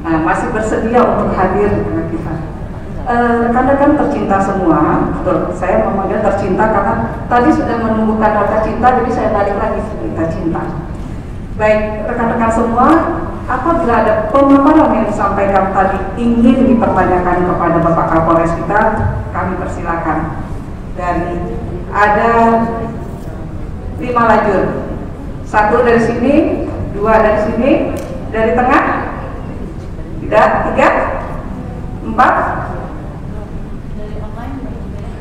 Nah, masih bersedia untuk hadir dengan kita. Rekan-rekan tercinta semua, betul, saya memanggil tercinta karena tadi sudah menumbuhkan rasa cinta, jadi saya balik lagi kita cinta. Baik, rekan-rekan semua, apabila ada pemaparan yang disampaikan tadi ingin dipertanyakan kepada Bapak Kapolres kita, kami persilakan. Dan ada 5 lajur, 1 dari sini, 2 dari sini, dari tengah, tidak, 3, 4.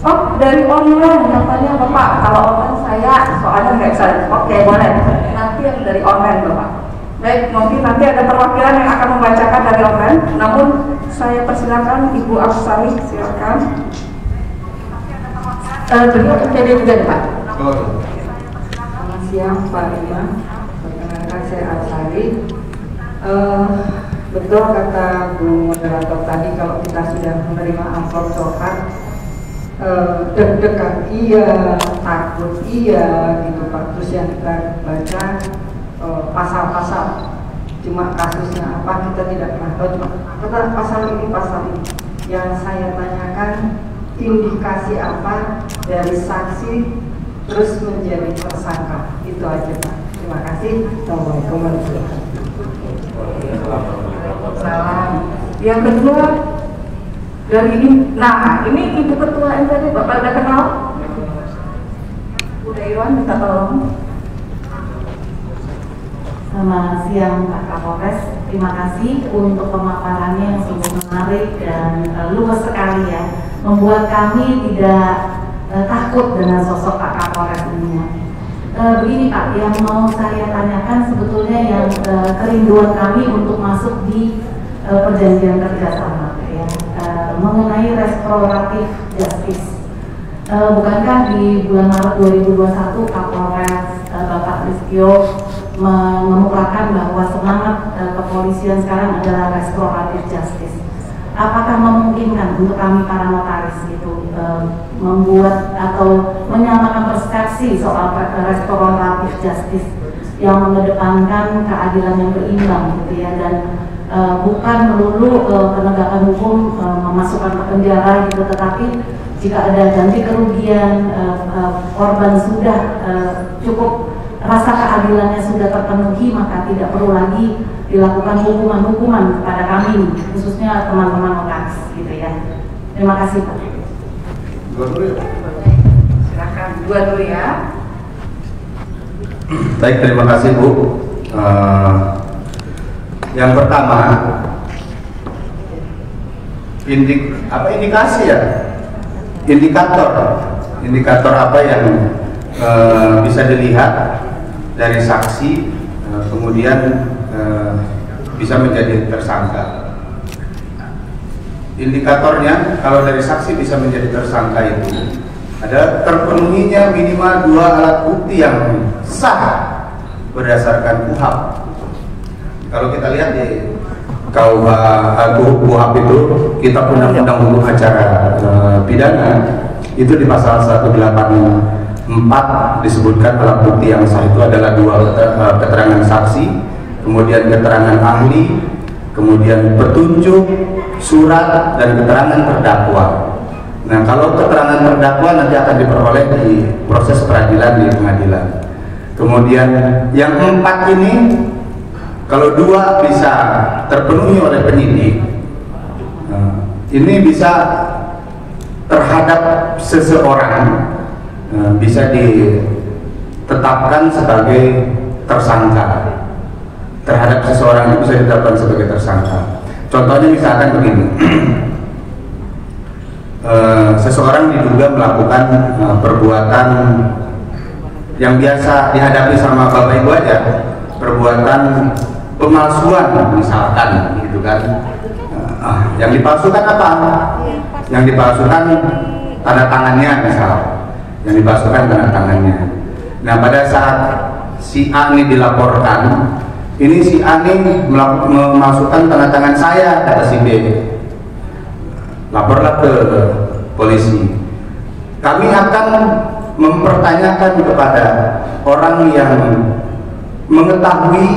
Oh, dari online katanya Bapak. Kalau online saya soalnya nggak bisa. Oke, boleh. Nanti yang dari online Bapak. Baik, mungkin nanti ada perwakilan yang akan membacakan dari online. Namun saya persilakan Ibu Afsari, silakan. Beliau PD juga Pak. Selamat siang Pak Imam. Perkenalkan saya Afsari. Betul kata Bu moderator tadi, kalau kita sudah menerima amplop coklat deg-degan iya, takut iya gitu Pak. Terus yang kita baca pasal-pasal, cuma kasusnya apa kita tidak pernah tahu, cuma kata pasal ini. Yang saya tanyakan indikasi apa dari saksi terus menjadi tersangka, itu aja Pak. Terima kasih. Assalamualaikum warahmatullahi wabarakatuh. Salam. Yang kedua dari ini, nah ini Ibu Ketua MPD, Bapak udah kenal? Udah Iwan, minta tolong. Selamat siang Pak Kapolres, terima kasih untuk pemaparannya yang sungguh menarik dan luas sekali ya, membuat kami tidak takut dengan sosok Pak Kapolres ini. Begini Pak, yang mau saya tanyakan sebetulnya yang kerinduan kami untuk masuk di perjanjian kerjasama ya, mengenai restoratif justice. Bukankah di bulan Maret 2021 Kapolres Bapak Listio mengemukakan bahwa semangat kepolisian sekarang adalah restoratif justice? Apakah memungkinkan untuk kami para notaris itu membuat atau menyamakan persepsi soal restoratif justice yang mengedepankan keadilan yang berimbang gitu ya, dan bukan melulu penegakan hukum memasukkan ke penjara gitu, tetapi jika ada ganti kerugian, korban sudah cukup rasa keadilannya sudah terpenuhi, maka tidak perlu lagi dilakukan hukuman-hukuman kepada kami, khususnya teman-teman notaris gitu ya. Terima kasih Pak. Silakan dua dulu ya. Baik, terima kasih Bu. Yang pertama, indikasi ya, indikator apa yang bisa dilihat dari saksi kemudian bisa menjadi tersangka. Indikatornya kalau dari saksi bisa menjadi tersangka itu ada terpenuhinya minimal 2 alat bukti yang sah berdasarkan KUHP. Kalau kita lihat di KUHP itu, Kitab Undang-Undang Hukum Acara Pidana, itu di pasal 184 disebutkan alat bukti yang sah itu adalah 2 keterangan saksi, kemudian keterangan ahli, kemudian petunjuk, surat, dan keterangan terdakwa. Nah, kalau keterangan terdakwa nanti akan diperoleh di proses peradilan di pengadilan. Kemudian yang 4 ini, kalau 2 bisa terpenuhi oleh penyidik, ini bisa terhadap seseorang bisa ditetapkan sebagai tersangka. Terhadap seseorang itu bisa ditetapkan sebagai tersangka. Contohnya misalkan begini, seseorang diduga melakukan perbuatan yang biasa dihadapi sama Bapak Ibu aja, perbuatan pemalsuan misalkan, gitu kan. Yang dipalsukan apa? Yang dipalsukan tanda tangannya misal, yang dipalsukan tanda tangannya. Nah, pada saat si A ini dilaporkan, ini si A ini memasukkan tanda tangan saya, kata si B. Laporlah ke polisi. Kami akan mempertanyakan kepada orang yang mengetahui,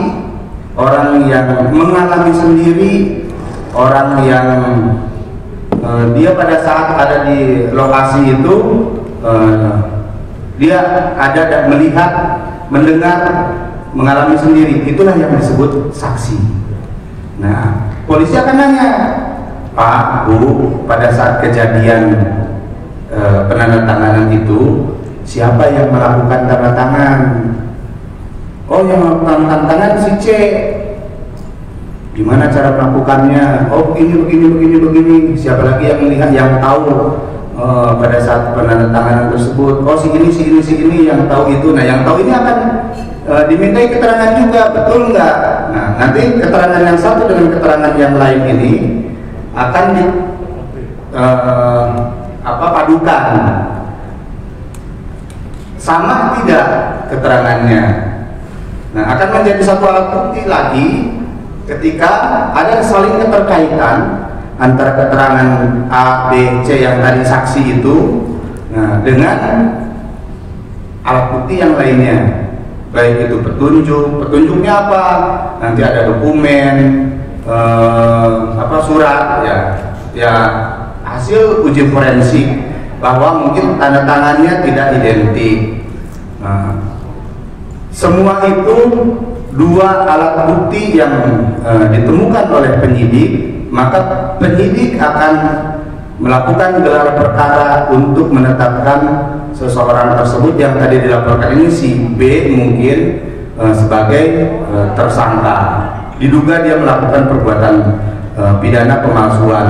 orang yang mengalami sendiri, orang yang dia pada saat ada di lokasi itu dia ada dan melihat, mendengar, mengalami sendiri. Itulah yang disebut saksi. Nah, polisi akan nanya, Pak, Bu, pada saat kejadian penandatanganan itu siapa yang melakukan tanda tangan? Oh, yang melakukan tanda tangan si C. Gimana cara melakukannya? Oh, begini. Siapa lagi yang melihat, yang tahu pada saat penandatanganan tersebut? Oh, si ini yang tahu itu. Nah, yang tahu ini akan dimintai keterangan juga, betul nggak? Nah, nanti keterangan yang satu dengan keterangan yang lain ini akan padukan. Sama tidak keterangannya? Nah, akan menjadi satu alat bukti lagi ketika ada saling keterkaitan antara keterangan A, B, C yang tadi saksi itu, nah, dengan alat bukti yang lainnya, baik itu petunjuknya apa, nanti ada dokumen, surat, ya hasil uji forensik bahwa mungkin tanda tangannya tidak identik. Nah, semua itu dua alat bukti yang ditemukan oleh penyidik, maka penyidik akan melakukan gelar perkara untuk menetapkan seseorang tersebut yang tadi dilaporkan ini si B mungkin sebagai tersangka. Diduga dia melakukan perbuatan pidana pemalsuan.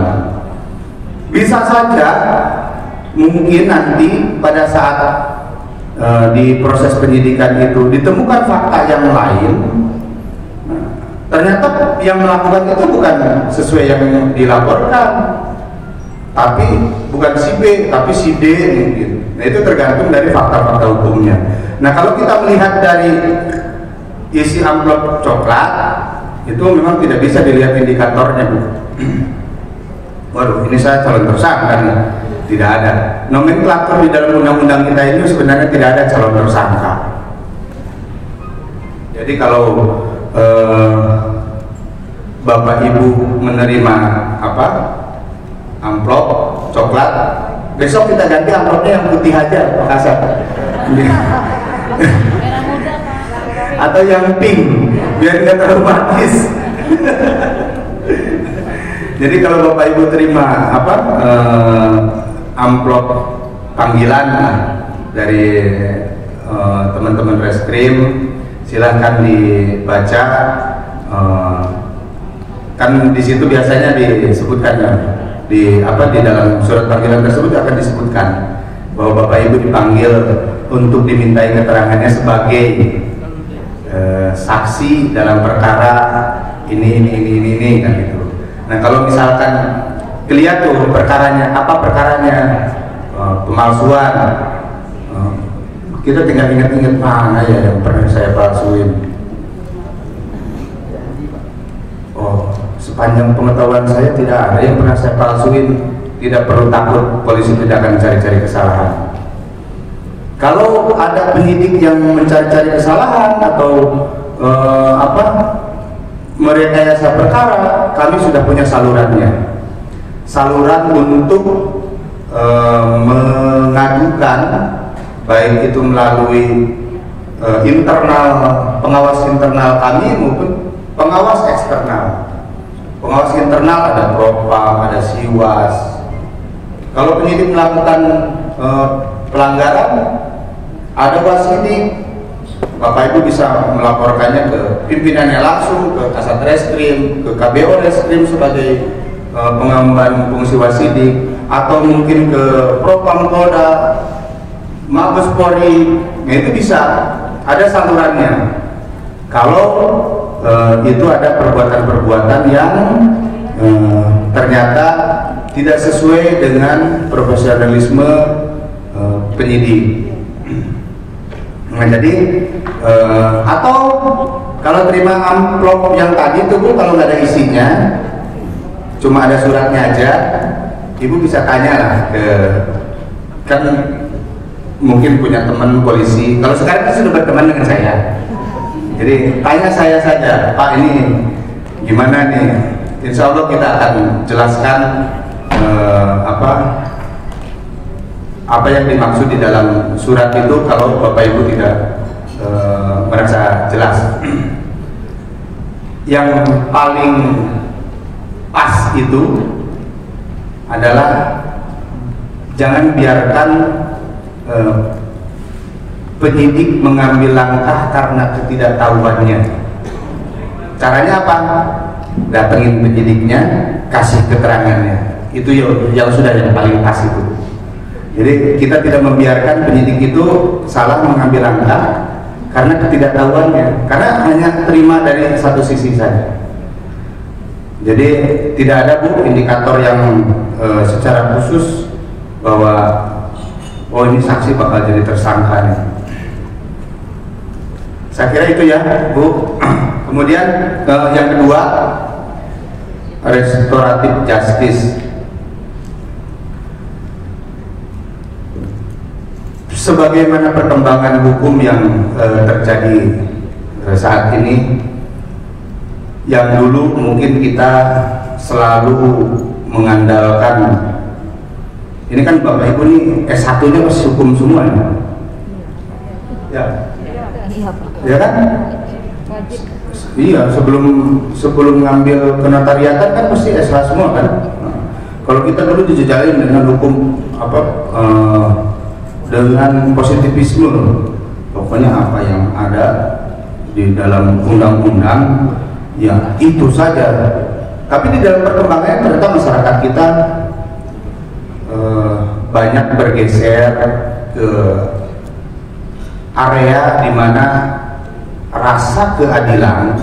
Bisa saja mungkin nanti pada saat di proses penyidikan itu ditemukan fakta yang lain, ternyata yang melakukan itu bukan sesuai yang dilaporkan, tapi bukan si B tapi si D mungkin. Nah, itu tergantung dari fakta-fakta hukumnya. Nah, kalau kita melihat dari isi amplop coklat itu memang tidak bisa dilihat indikatornya, Bu. Waduh, ini saya calon tersangka nih. Tidak ada. Nomenklatur di dalam undang-undang kita ini sebenarnya tidak ada calon tersangka. Jadi kalau Bapak Ibu menerima amplop coklat, besok kita ganti amplopnya yang putih aja, Pak Kasat. Atau yang pink, biar nggak terlalu manis. Jadi kalau Bapak Ibu terima amplop panggilan dari teman-teman reskrim, silahkan dibaca. Kan di situ biasanya disebutkan di dalam surat panggilan tersebut akan disebutkan bahwa Bapak Ibu dipanggil untuk dimintai keterangannya sebagai saksi dalam perkara ini kan gitu. Nah, kalau misalkan kelihatan tuh perkaranya, pemalsuan, kita tinggal ingat-ingat mana ya yang pernah saya palsuin. Oh, sepanjang pengetahuan saya tidak ada yang pernah saya palsuin. Tidak perlu takut, polisi tidak akan cari-cari kesalahan. Kalau ada penyidik yang mencari-cari kesalahan atau merekayasa perkara, kami sudah punya salurannya. Saluran untuk mengadukan, baik itu melalui pengawas internal kami maupun pengawas eksternal. Pengawas internal ada Propam, ada Siwas. Kalau penyidik melakukan pelanggaran, ada wasidik, Bapak Ibu bisa melaporkannya ke pimpinannya langsung, ke Kasat Reskrim, ke KBO Reskrim sebagai pengemban fungsi wasidik, atau mungkin ke Propam Polda, Mabes Polri. Nah, itu bisa, ada salurannya. Kalau itu ada perbuatan-perbuatan yang ternyata tidak sesuai dengan profesionalisme penyidik. Nah, jadi atau kalau terima amplop yang tadi itu, Bu, kalau nggak ada isinya, cuma ada suratnya aja, Ibu bisa tanya lah kan mungkin punya teman polisi. Kalau sekarang kan sudah berteman dengan saya, jadi tanya saya saja, Pak, ini gimana nih? Insya Allah kita akan jelaskan apa yang dimaksud di dalam surat itu kalau Bapak Ibu tidak merasa jelas. Yang paling pas itu adalah jangan biarkan penyidik mengambil langkah karena ketidaktahuannya. Caranya apa? Datengin penyidiknya, kasih keterangannya. Itu yang sudah yang paling pas itu. Jadi kita tidak membiarkan penyidik itu salah mengambil langkah karena ketidaktahuannya, karena hanya terima dari satu sisi saja. Jadi tidak ada, Bu, indikator yang secara khusus bahwa oh ini saksi bakal jadi tersangka nih. Saya kira itu ya, Bu. Kemudian yang kedua, restoratif justice. Sebagaimana perkembangan hukum yang terjadi saat ini, yang dulu mungkin kita selalu mengandalkan, ini kan Bapak Ibu nih S1-nya masih hukum semua ya? Ya kan? Iya, sebelum ngambil kenotariatan kan mesti S1 semua kan. Kalau kita dulu dijejalin dengan hukum dengan positivisme, pokoknya apa yang ada di dalam undang-undang ya itu saja. Tapi di dalam perkembangannya ternyata masyarakat kita banyak bergeser ke area di mana rasa keadilan,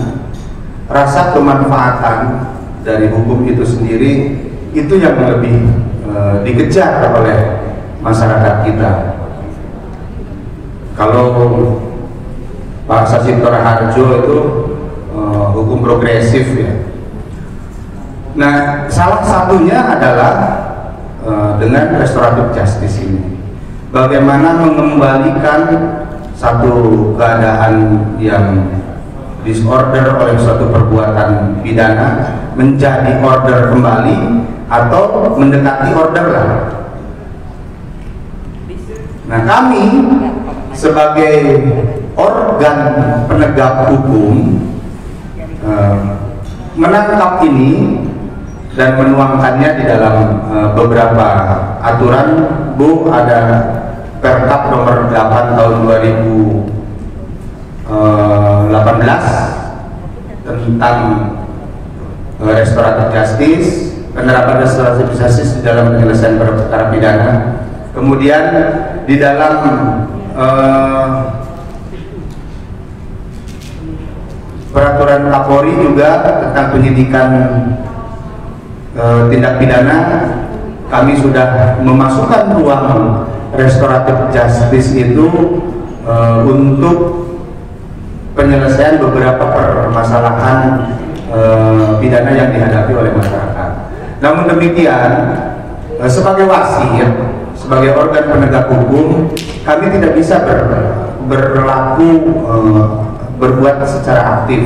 rasa kemanfaatan dari hukum itu sendiri itu yang lebih dikejar oleh masyarakat kita. Kalau Pak Sasito Raharjo itu hukum progresif ya. Nah, salah satunya adalah dengan restoratif justice ini. Bagaimana mengembalikan satu keadaan yang disorder oleh suatu perbuatan pidana menjadi order kembali atau mendekati order lah. Nah, kami sebagai organ penegak hukum menangkap ini dan menuangkannya di dalam beberapa aturan. Bu, ada Perkap nomor 8 tahun 2018 tentang restoratif justice, penerapan restoratif justice di dalam penyelesaian perkara pidana. Kemudian di dalam peraturan Kapolri juga tentang penyidikan tindak pidana, kami sudah memasukkan ruang restoratif justice itu untuk penyelesaian beberapa permasalahan pidana yang dihadapi oleh masyarakat. Namun demikian, sebagai wasit, sebagai organ penegak hukum, kami tidak bisa berbuat secara aktif.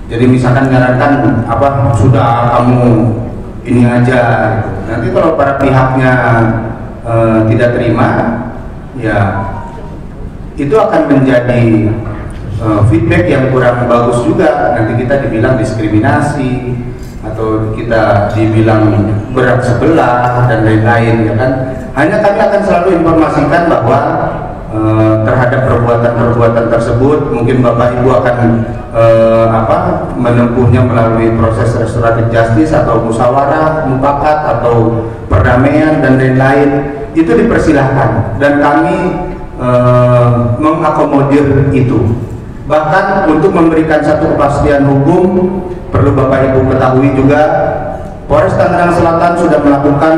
Jadi misalkan menyarankan apa, sudah kamu ini aja gitu. Nanti kalau para pihaknya tidak terima, ya itu akan menjadi feedback yang kurang bagus juga. Nanti kita dibilang diskriminasi atau kita dibilang berat sebelah dan lain-lain, ya kan. Hanya kami akan selalu informasikan bahwa terhadap perbuatan-perbuatan tersebut mungkin Bapak Ibu akan menempuhnya melalui proses restoratif justice atau musyawarah mufakat atau perdamaian dan lain-lain, itu dipersilahkan dan kami mengakomodir itu. Bahkan untuk memberikan satu kepastian hukum, perlu Bapak Ibu ketahui juga, Polres Tangerang Selatan sudah melakukan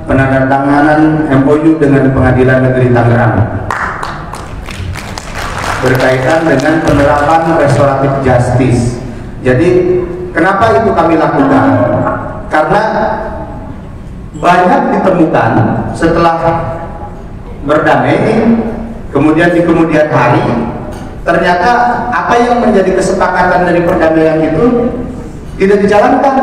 penandatanganan MOU dengan Pengadilan Negeri Tangerang berkaitan dengan penerapan restoratif justice. Jadi kenapa itu kami lakukan? Karena banyak ditemukan setelah berdamai, kemudian di kemudian hari ternyata apa yang menjadi kesepakatan dari perdamaian itu tidak dijalankan.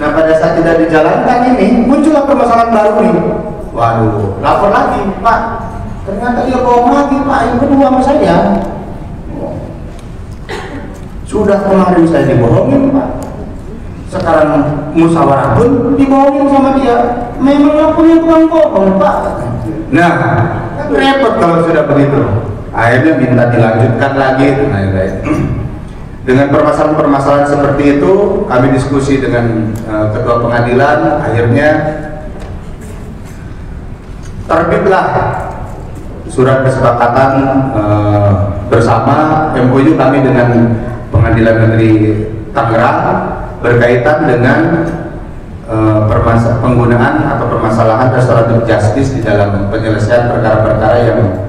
Nah, pada saat tidak dijalankan ini muncullah permasalahan baru nih. Waduh, lapor lagi, Pak. Ternyata dia bohong lagi, Pak. Yang kedua sama saya. Sudah kemarin saya dibohongin, Pak. Sekarang musyawarah pun dibohongin sama dia. Memang aku yang tukang bohong, Pak. Nah, kan repot kalau sudah begitu. Akhirnya minta dilanjutkan lagi. Dengan permasalahan-permasalahan seperti itu, kami diskusi dengan ketua pengadilan. Akhirnya terbitlah surat kesepakatan bersama MOU kami dengan Pengadilan Negeri Tangerang berkaitan dengan penggunaan atau permasalahan restoratif justice di dalam penyelesaian perkara-perkara yang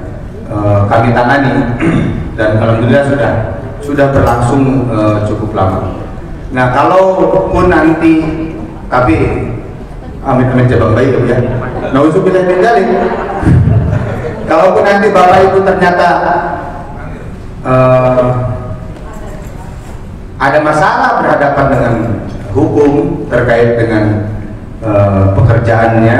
kami tangani dan alhamdulillah sudah berlangsung cukup lama. Nah, kalaupun nanti, tapi amin cabang baik ya. Nauzubillah min dzalik. Kalaupun nanti Bapak Ibu ternyata ada masalah berhadapan dengan hukum terkait dengan pekerjaannya,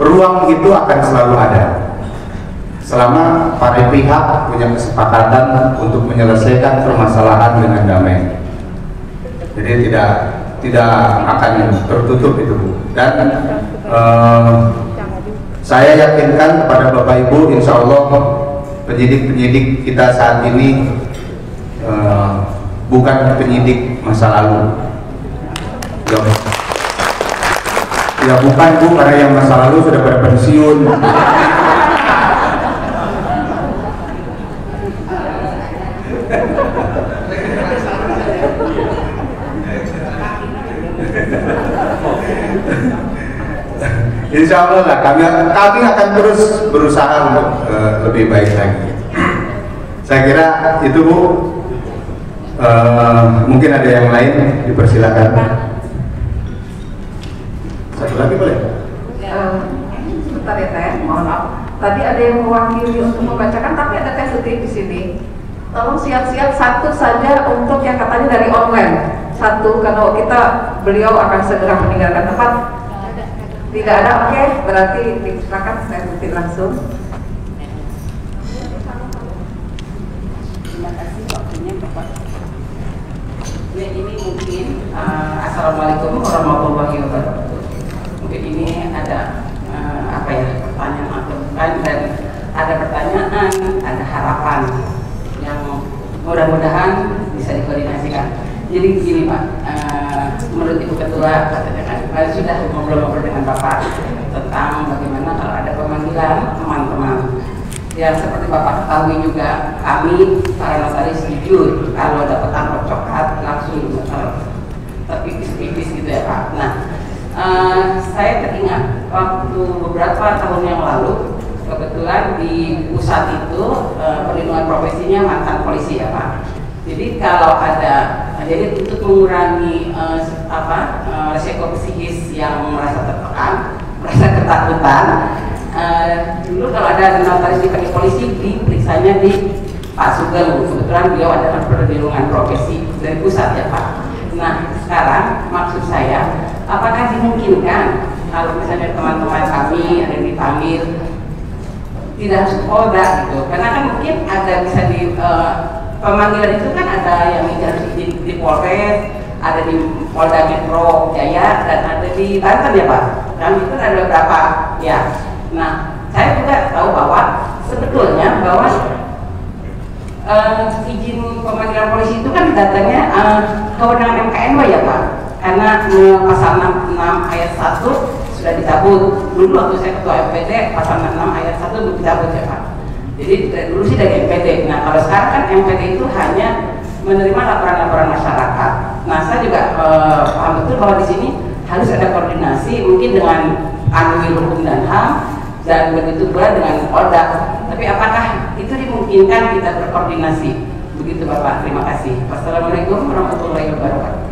ruang itu akan selalu ada selama para pihak punya kesepakatan untuk menyelesaikan permasalahan dengan damai. Jadi tidak akan tertutup itu, Bu. Dan saya yakinkan kepada Bapak Ibu, insya Allah penyidik-penyidik kita saat ini bukan penyidik masa lalu. Ya bukan, Bu, karena yang masa lalu sudah pada pensiun. Insya Allah lah, kami akan terus berusaha untuk lebih baik lagi. Saya kira itu, Bu. Mungkin ada yang lain, dipersilakan. Satu lagi boleh? Sebentar ya Teh, mohon maaf. Tadi ada yang mewakili untuk membacakan, tapi ada Teh Suti di sini. Tolong siap-siap satu saja untuk yang katanya dari online. Satu, karena beliau akan segera meninggalkan tempat. Tidak ada, oke, berarti silakan saya Suti langsung. Terima kasih waktunya Bapak. Ya, ini mungkin Assalamualaikum warahmatullahi wabarakatuh. Mungkin ini ada pertanyaan atau bukan, dan ada pertanyaan, ada harapan yang mudah-mudahan bisa dikoordinasikan. Jadi begini Pak, menurut Ibu Ketua katanya kan sudah ngobrol-ngobrol dengan Bapak tentang bagaimana kalau ada pemanggilan teman-teman. Ya seperti Bapak ketahui juga, kami para notaris jujur kalau dapat amplop coklat langsung terpipis-pipis gitu ya Pak. Nah, saya teringat waktu beberapa tahun yang lalu, kebetulan di pusat itu perlindungan profesinya mantan polisi ya Pak. Jadi kalau jadi untuk mengurangi resiko psikis yang merasa tertekan, merasa ketakutan, dulu kalau ada notaris di polisi diperiksanya di Pak Sugeng. Kebetulan beliau adalah perlindungan profesi dari pusat ya Pak. Nah sekarang maksud saya, apakah dimungkinkan kalau misalnya teman-teman kami ada yang dipanggil tidak harus Polda gitu, karena kan mungkin ada bisa di pemanggilan itu kan ada yang harus di Polres, ada di Polda Metro Jaya, dan ada di Banten ya Pak. Dan itu ada beberapa ya. Nah, saya juga tahu bahwa sebetulnya bahwa izin pemanggilan polisi itu kan datanya kewenangan MKNW ya Pak. Karena pasal 66 ayat 1 sudah dicabut. Dulu waktu saya ketua MPD pasal 66 ayat 1 belum dicabut ya Pak. Jadi dulu sih dari MPD. Nah kalau sekarang kan MPD itu hanya menerima laporan-laporan masyarakat. Nah saya juga paham betul bahwa di sini harus ada koordinasi mungkin dengan Kanwil Hukum dan HAM dan begitu pula dengan Polda. Tapi apakah itu dimungkinkan kita berkoordinasi? Begitu Bapak. Terima kasih. Wassalamualaikum warahmatullahi wabarakatuh.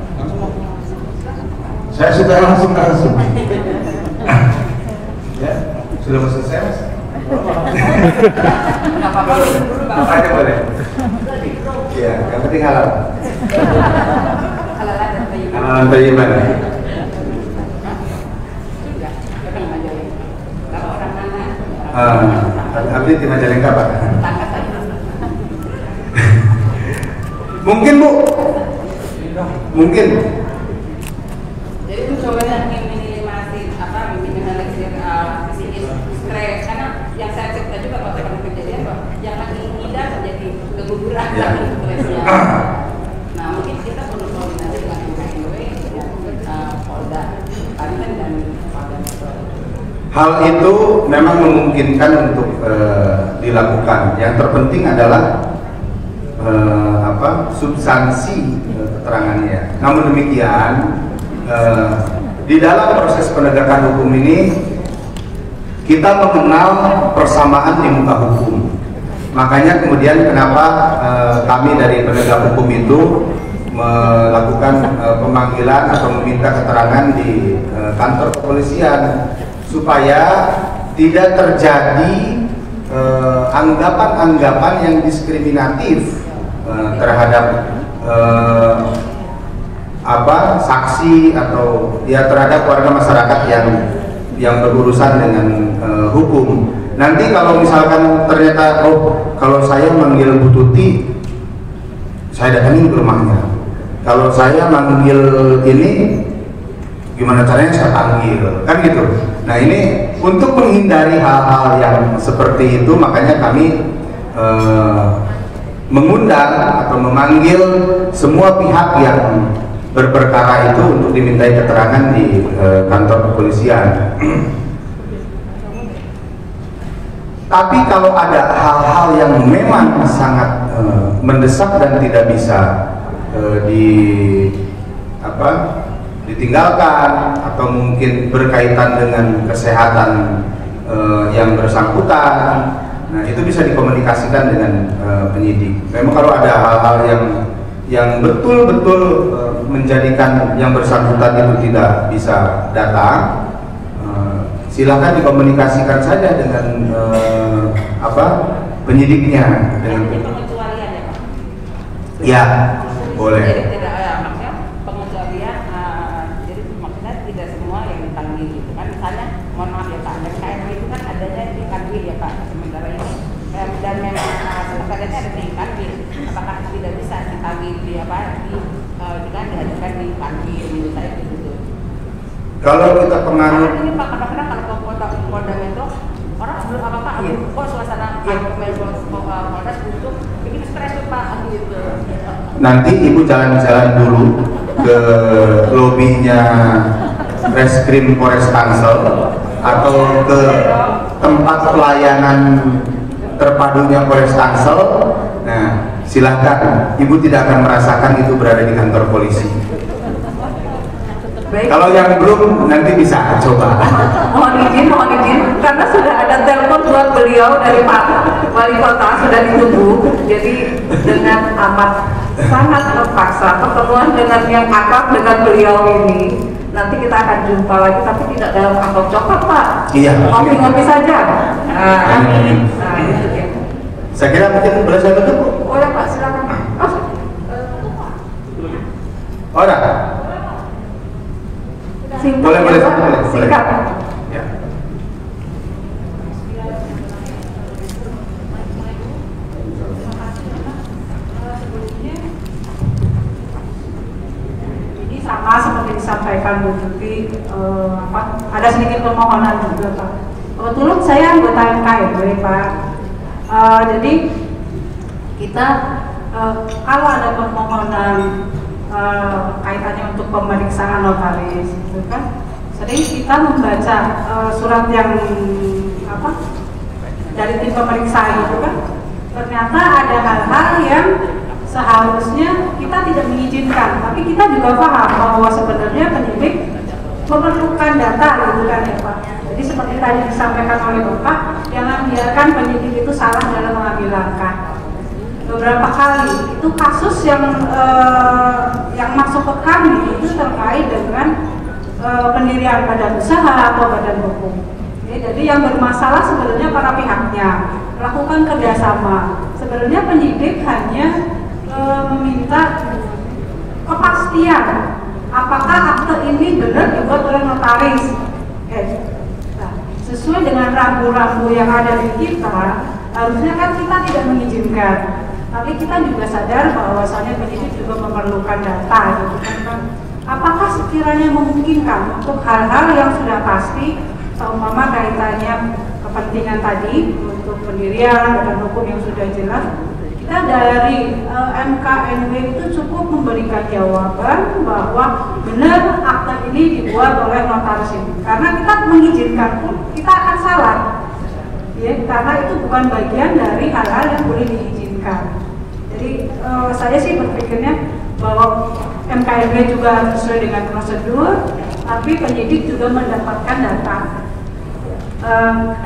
Saya sudah langsung. Ya, sudah selesai Mas? Apa aja boleh? Iya, yang penting halal. Halal tayyiban. Abdi di Majalengka Pak. Mungkin Bu. Mungkin. Jadi itu coba minimalisir psikis stres, karena yang saya cerita juga waktu kejadian bahwa jangan ngidam terjadi keguguran stresnya. Nah mungkin kita perlu koordinasi dengan MKNW, Polda, Banten dan Polda. Hal itu memang memungkinkan untuk dilakukan. Yang terpenting adalah substansi keterangannya. Namun demikian, di dalam proses penegakan hukum ini kita mengenal persamaan di muka hukum. Makanya kemudian kenapa kami dari penegak hukum itu melakukan pemanggilan atau meminta keterangan di kantor kepolisian supaya tidak terjadi anggapan-anggapan yang diskriminatif terhadap saksi atau ya terhadap warga masyarakat yang berurusan dengan hukum. Nanti kalau misalkan ternyata kalau saya manggil Bu Tuti, saya datangin ke rumahnya. Kalau saya manggil ini, gimana caranya saya panggil, kan gitu. Nah ini untuk menghindari hal-hal yang seperti itu, makanya kami mengundang atau memanggil semua pihak yang berperkara itu untuk dimintai keterangan di kantor kepolisian. Tapi kalau ada hal-hal yang memang sangat mendesak dan tidak bisa ditinggalkan atau mungkin berkaitan dengan kesehatan yang bersangkutan, nah itu bisa dikomunikasikan dengan penyidik. Memang kalau ada hal-hal yang betul-betul menjadikan yang bersangkutan itu tidak bisa datang, silakan dikomunikasikan saja dengan penyidiknya. Dengan pengecualian ya Pak? Ya, boleh. Jadi tidak maksudnya pengecualian, jadi maksudnya tidak semua yang dipanggil gitu kan. Misalnya, mohon maaf ya Pak, dan KMW itu kan adanya di Kanwil ya Pak, sementara ini dan memang sekretariatnya ada di Kanwil. Apakah tidak bisa dipanggil dihadirkan di Kanwil menurut saya gitu? Kalau kita pengaruh ini Pak, kadang-kadang kalau ke Polda Metro orang sebelum apa-apa, kok suasana Polda butuh bikin stres tuh Pak gitu. nanti Ibu jalan-jalan dulu ke lobinya Reskrim Polres Tangsel atau ke tempat pelayanan terpadunya Polres Tangsel. Nah, silakan, Ibu tidak akan merasakan itu berada di kantor polisi. Baik. Kalau yang belum, nanti bisa coba. Mohon izin, karena sudah ada telepon buat beliau dari Pak Wali Kota, sudah ditunggu. Jadi dengan amat sangat terpaksa pertemuan dengan yang akrab dengan beliau ini. Nanti kita akan jumpa lagi, tapi tidak dalam amplop coklat Pak. Iya. Ngopi-ngopi saja. Nah, itu ya. Saya kira mungkin boleh saya tutup. Oh ya Pak, silakan. Oh, dah. Singkat Boleh. Singkat. Ya. Ini sama seperti disampaikan Bu Tuti, ada sedikit permohonan juga Pak. Kebetulan saya anggota MKMW Pak. Jadi kita kalau ada permohonan kaitannya untuk pemeriksaan notaris, gitu kan, sering kita membaca surat yang dari tim pemeriksa itu kan, ternyata ada hal-hal yang seharusnya kita tidak mengizinkan, tapi kita juga paham bahwa sebenarnya penyidik memerlukan data, gitu kan ya Pak. Jadi seperti tadi disampaikan oleh Bapak, jangan biarkan penyidik itu salah dalam mengambil langkah. Beberapa kali itu kasus yang masuk ke kami itu terkait dengan pendirian badan usaha atau badan hukum. Jadi yang bermasalah sebenarnya para pihaknya melakukan kerjasama. Sebenarnya penyidik hanya meminta kepastian apakah akte ini benar dibuat oleh notaris. Nah, sesuai dengan rambu-rambu yang ada di kita, harusnya kan kita tidak mengizinkan. Tapi kita juga sadar bahwasannya penyidik juga memerlukan data, gitu kan. Apakah sekiranya memungkinkan untuk hal-hal yang sudah pasti, seumpama kaitannya kepentingan tadi untuk pendirian badan hukum yang sudah jelas, kita dari MKMW itu cukup memberikan jawaban bahwa benar akte ini dibuat oleh notaris ini. Karena kita mengizinkan pun kita akan salah, ya, karena itu bukan bagian dari hal-hal yang boleh diizinkan. Jadi saya sih berpikirnya bahwa MKMW juga sesuai dengan prosedur, tapi penyidik juga mendapatkan data.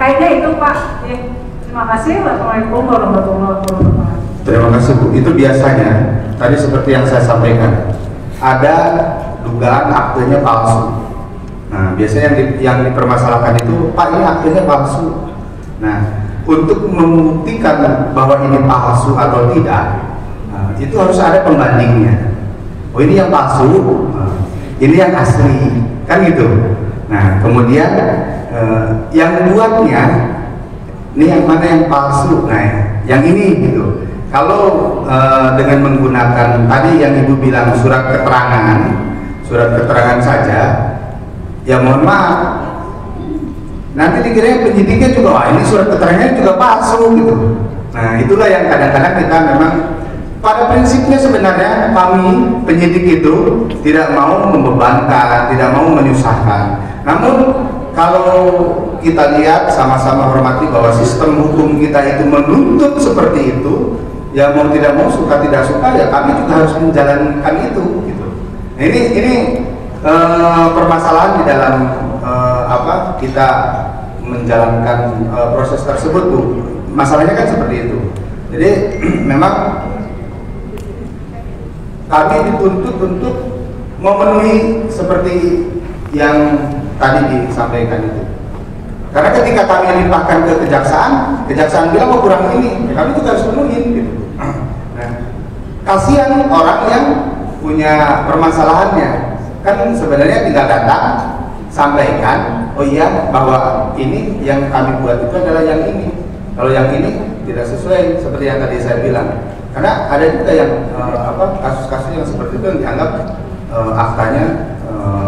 Kayaknya itu Pak. Ya, terima Terima kasih. Wassalamualaikum warahmatullahi wabarakatuh. Terima kasih Bu. Itu biasanya tadi seperti yang saya sampaikan, ada dugaan aktenya palsu. Nah, biasanya yang dipermasalahkan itu, Pak, ini aktenya palsu. Nah, untuk membuktikan bahwa ini palsu atau tidak, itu harus ada pembandingnya. Oh, ini yang palsu, ini yang asli, kan gitu. Nah, kemudian yang buatnya, ini yang mana yang palsu? Nah, yang ini gitu. Kalau dengan menggunakan tadi yang Ibu bilang surat keterangan saja, ya mohon maaf, nanti dikira penyidiknya juga, wah ini surat keterangannya juga palsu gitu. Nah, itulah yang kadang-kadang kita memang pada prinsipnya sebenarnya kami penyidik itu tidak mau membebankan, tidak mau menyusahkan. Namun kalau kita lihat sama-sama hormati bahwa sistem hukum kita itu menuntut seperti itu, ya mau tidak mau, suka tidak suka, ya kami juga harus menjalankan itu gitu. Nah, ini permasalahan di dalam kita menjalankan proses tersebut Bu. Masalahnya kan seperti itu. Jadi memang kami dituntut untuk memenuhi seperti yang tadi disampaikan itu. Karena ketika kami limpahkan ke kejaksaan bilang mau kurang ini, ya kami juga harus penuhin gitu. Nah, kasihan orang yang punya permasalahannya, kan sebenarnya tinggal datang, sampaikan, oh iya bahwa ini yang kami buat itu adalah yang ini. Kalau yang ini tidak sesuai seperti yang tadi saya bilang. Karena ada juga yang kasus-kasus yang seperti itu yang dianggap aktanya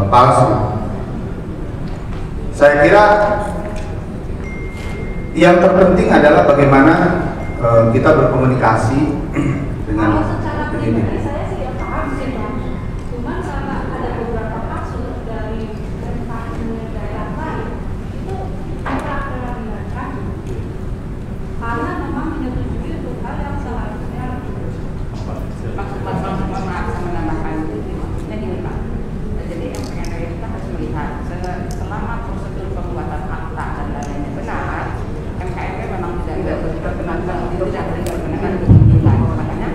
palsu. Saya kira yang terpenting adalah bagaimana kita berkomunikasi dengan penyidik. Saya sih ya paham sih Bang. Cuman karena ada beberapa kasus dari daerah lain itu kita terangkan karena memang menyetujui untuk hal yang seharusnya. Maaf saya menambahkan maksudnya gini Pak. Jadi yang pengen kita harus melihat selama prosedur pembuatan akta dan lain-lainnya benar, MKMW memang tidak berkenan diizinkan. Makanya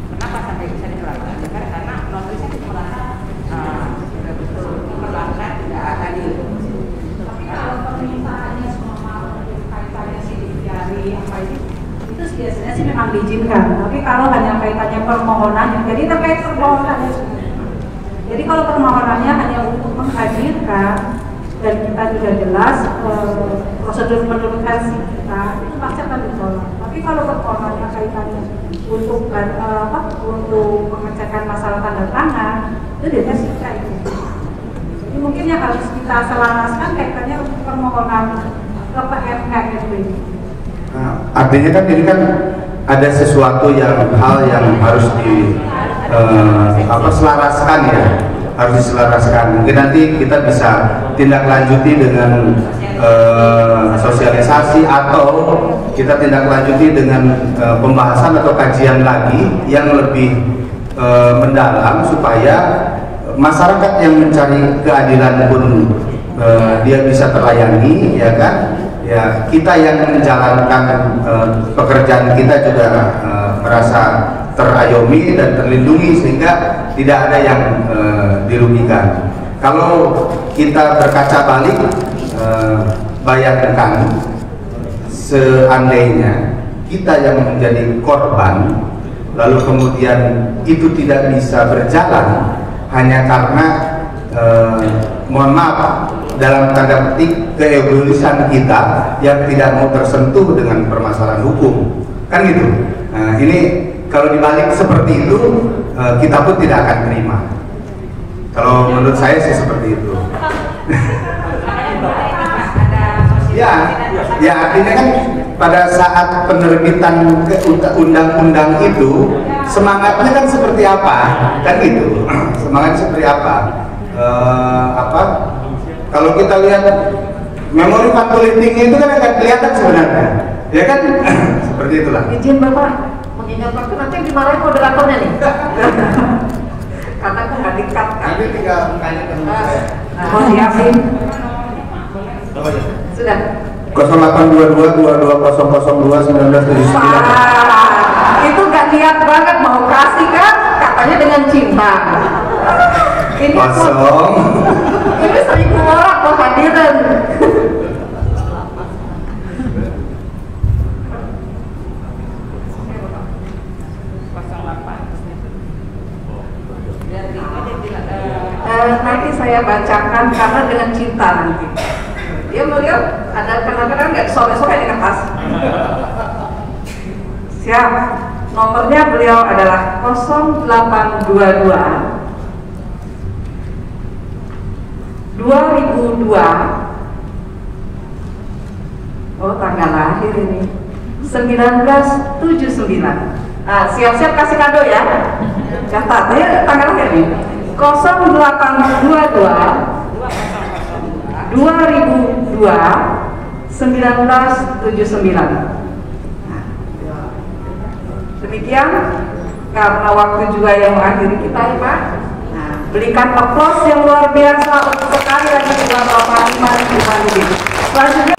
kenapa sampai bisa dilakukan? Karena notice itu merasa betul diperlakukan tidak adil. Tapi kalau permintaannya semua kaitannya sidik jari apa itu biasanya sih memang diizinkan. Tapi kalau hanya kaitannya permohonan, jadi terkait permohonannya. Jadi kalau permohonannya hanya untuk menghadirkan dan kita sudah jelas prosedur menurut versi kita itu pasti akan ditolak. Tapi kalau permohonannya kaitannya untuk untuk pengecekan masalah tanda tangan itu dia sih itu. Jadi mungkin yang harus kita selaraskan kaitannya untuk permohonan ke PMKMW. Nah, artinya kan ini kan ada sesuatu hal yang harus selaraskan ya, harus diselaraskan. Mungkin nanti kita bisa tindak lanjuti dengan sosialisasi atau kita tindak lanjuti dengan pembahasan atau kajian lagi yang lebih mendalam supaya masyarakat yang mencari keadilan pun dia bisa terlayani, ya kan? Ya, kita yang menjalankan pekerjaan kita juga merasa terayomi dan terlindungi sehingga tidak ada yang dirugikan. Kalau kita berkaca balik, bayangkan seandainya kita yang menjadi korban lalu kemudian itu tidak bisa berjalan hanya karena mohon maaf dalam tanda petik keegoisan kita yang tidak mau tersentuh dengan permasalahan hukum, kan gitu. Nah, ini kalau dibalik seperti itu kita pun tidak akan terima. Kalau menurut saya sih seperti itu. Ya artinya kan pada saat penerbitan undang-undang itu semangatnya kan seperti apa, kan gitu. Semangat seperti apa? Kalau kita lihat memori faktulitingnya itu kan akan kelihatan sebenarnya, ya kan? Seperti itulah. Izin Bapak mengingatkan nanti dimarahin moderatornya nih. Karena aku nggak dikat. Nanti tinggal tanya ke saya. Mohon diamin. Sudah. 0822-220002-1979. Itu gak niat banget mau kasih kan, katanya dengan cinta. Ini kosong. Ini 1000 orang kehadiran. Nanti saya bacakan karena dengan cinta nanti. Dia melihat ada kadang-kadang nggak sore-sore di kertas. Siap. Nomornya beliau adalah 0822 2002. Oh, tanggal lahir ini 1979. Nah, siap-siap kasih kado ya. Catat ya tanggal lahir nih. 0822 2002 1979. Demikian, karena waktu juga yang mengakhiri kita ya Pak. Nah, berikan aplaus yang luar biasa untuk sekali lagi kepada Bapak Iman Imanuddin. Selanjutnya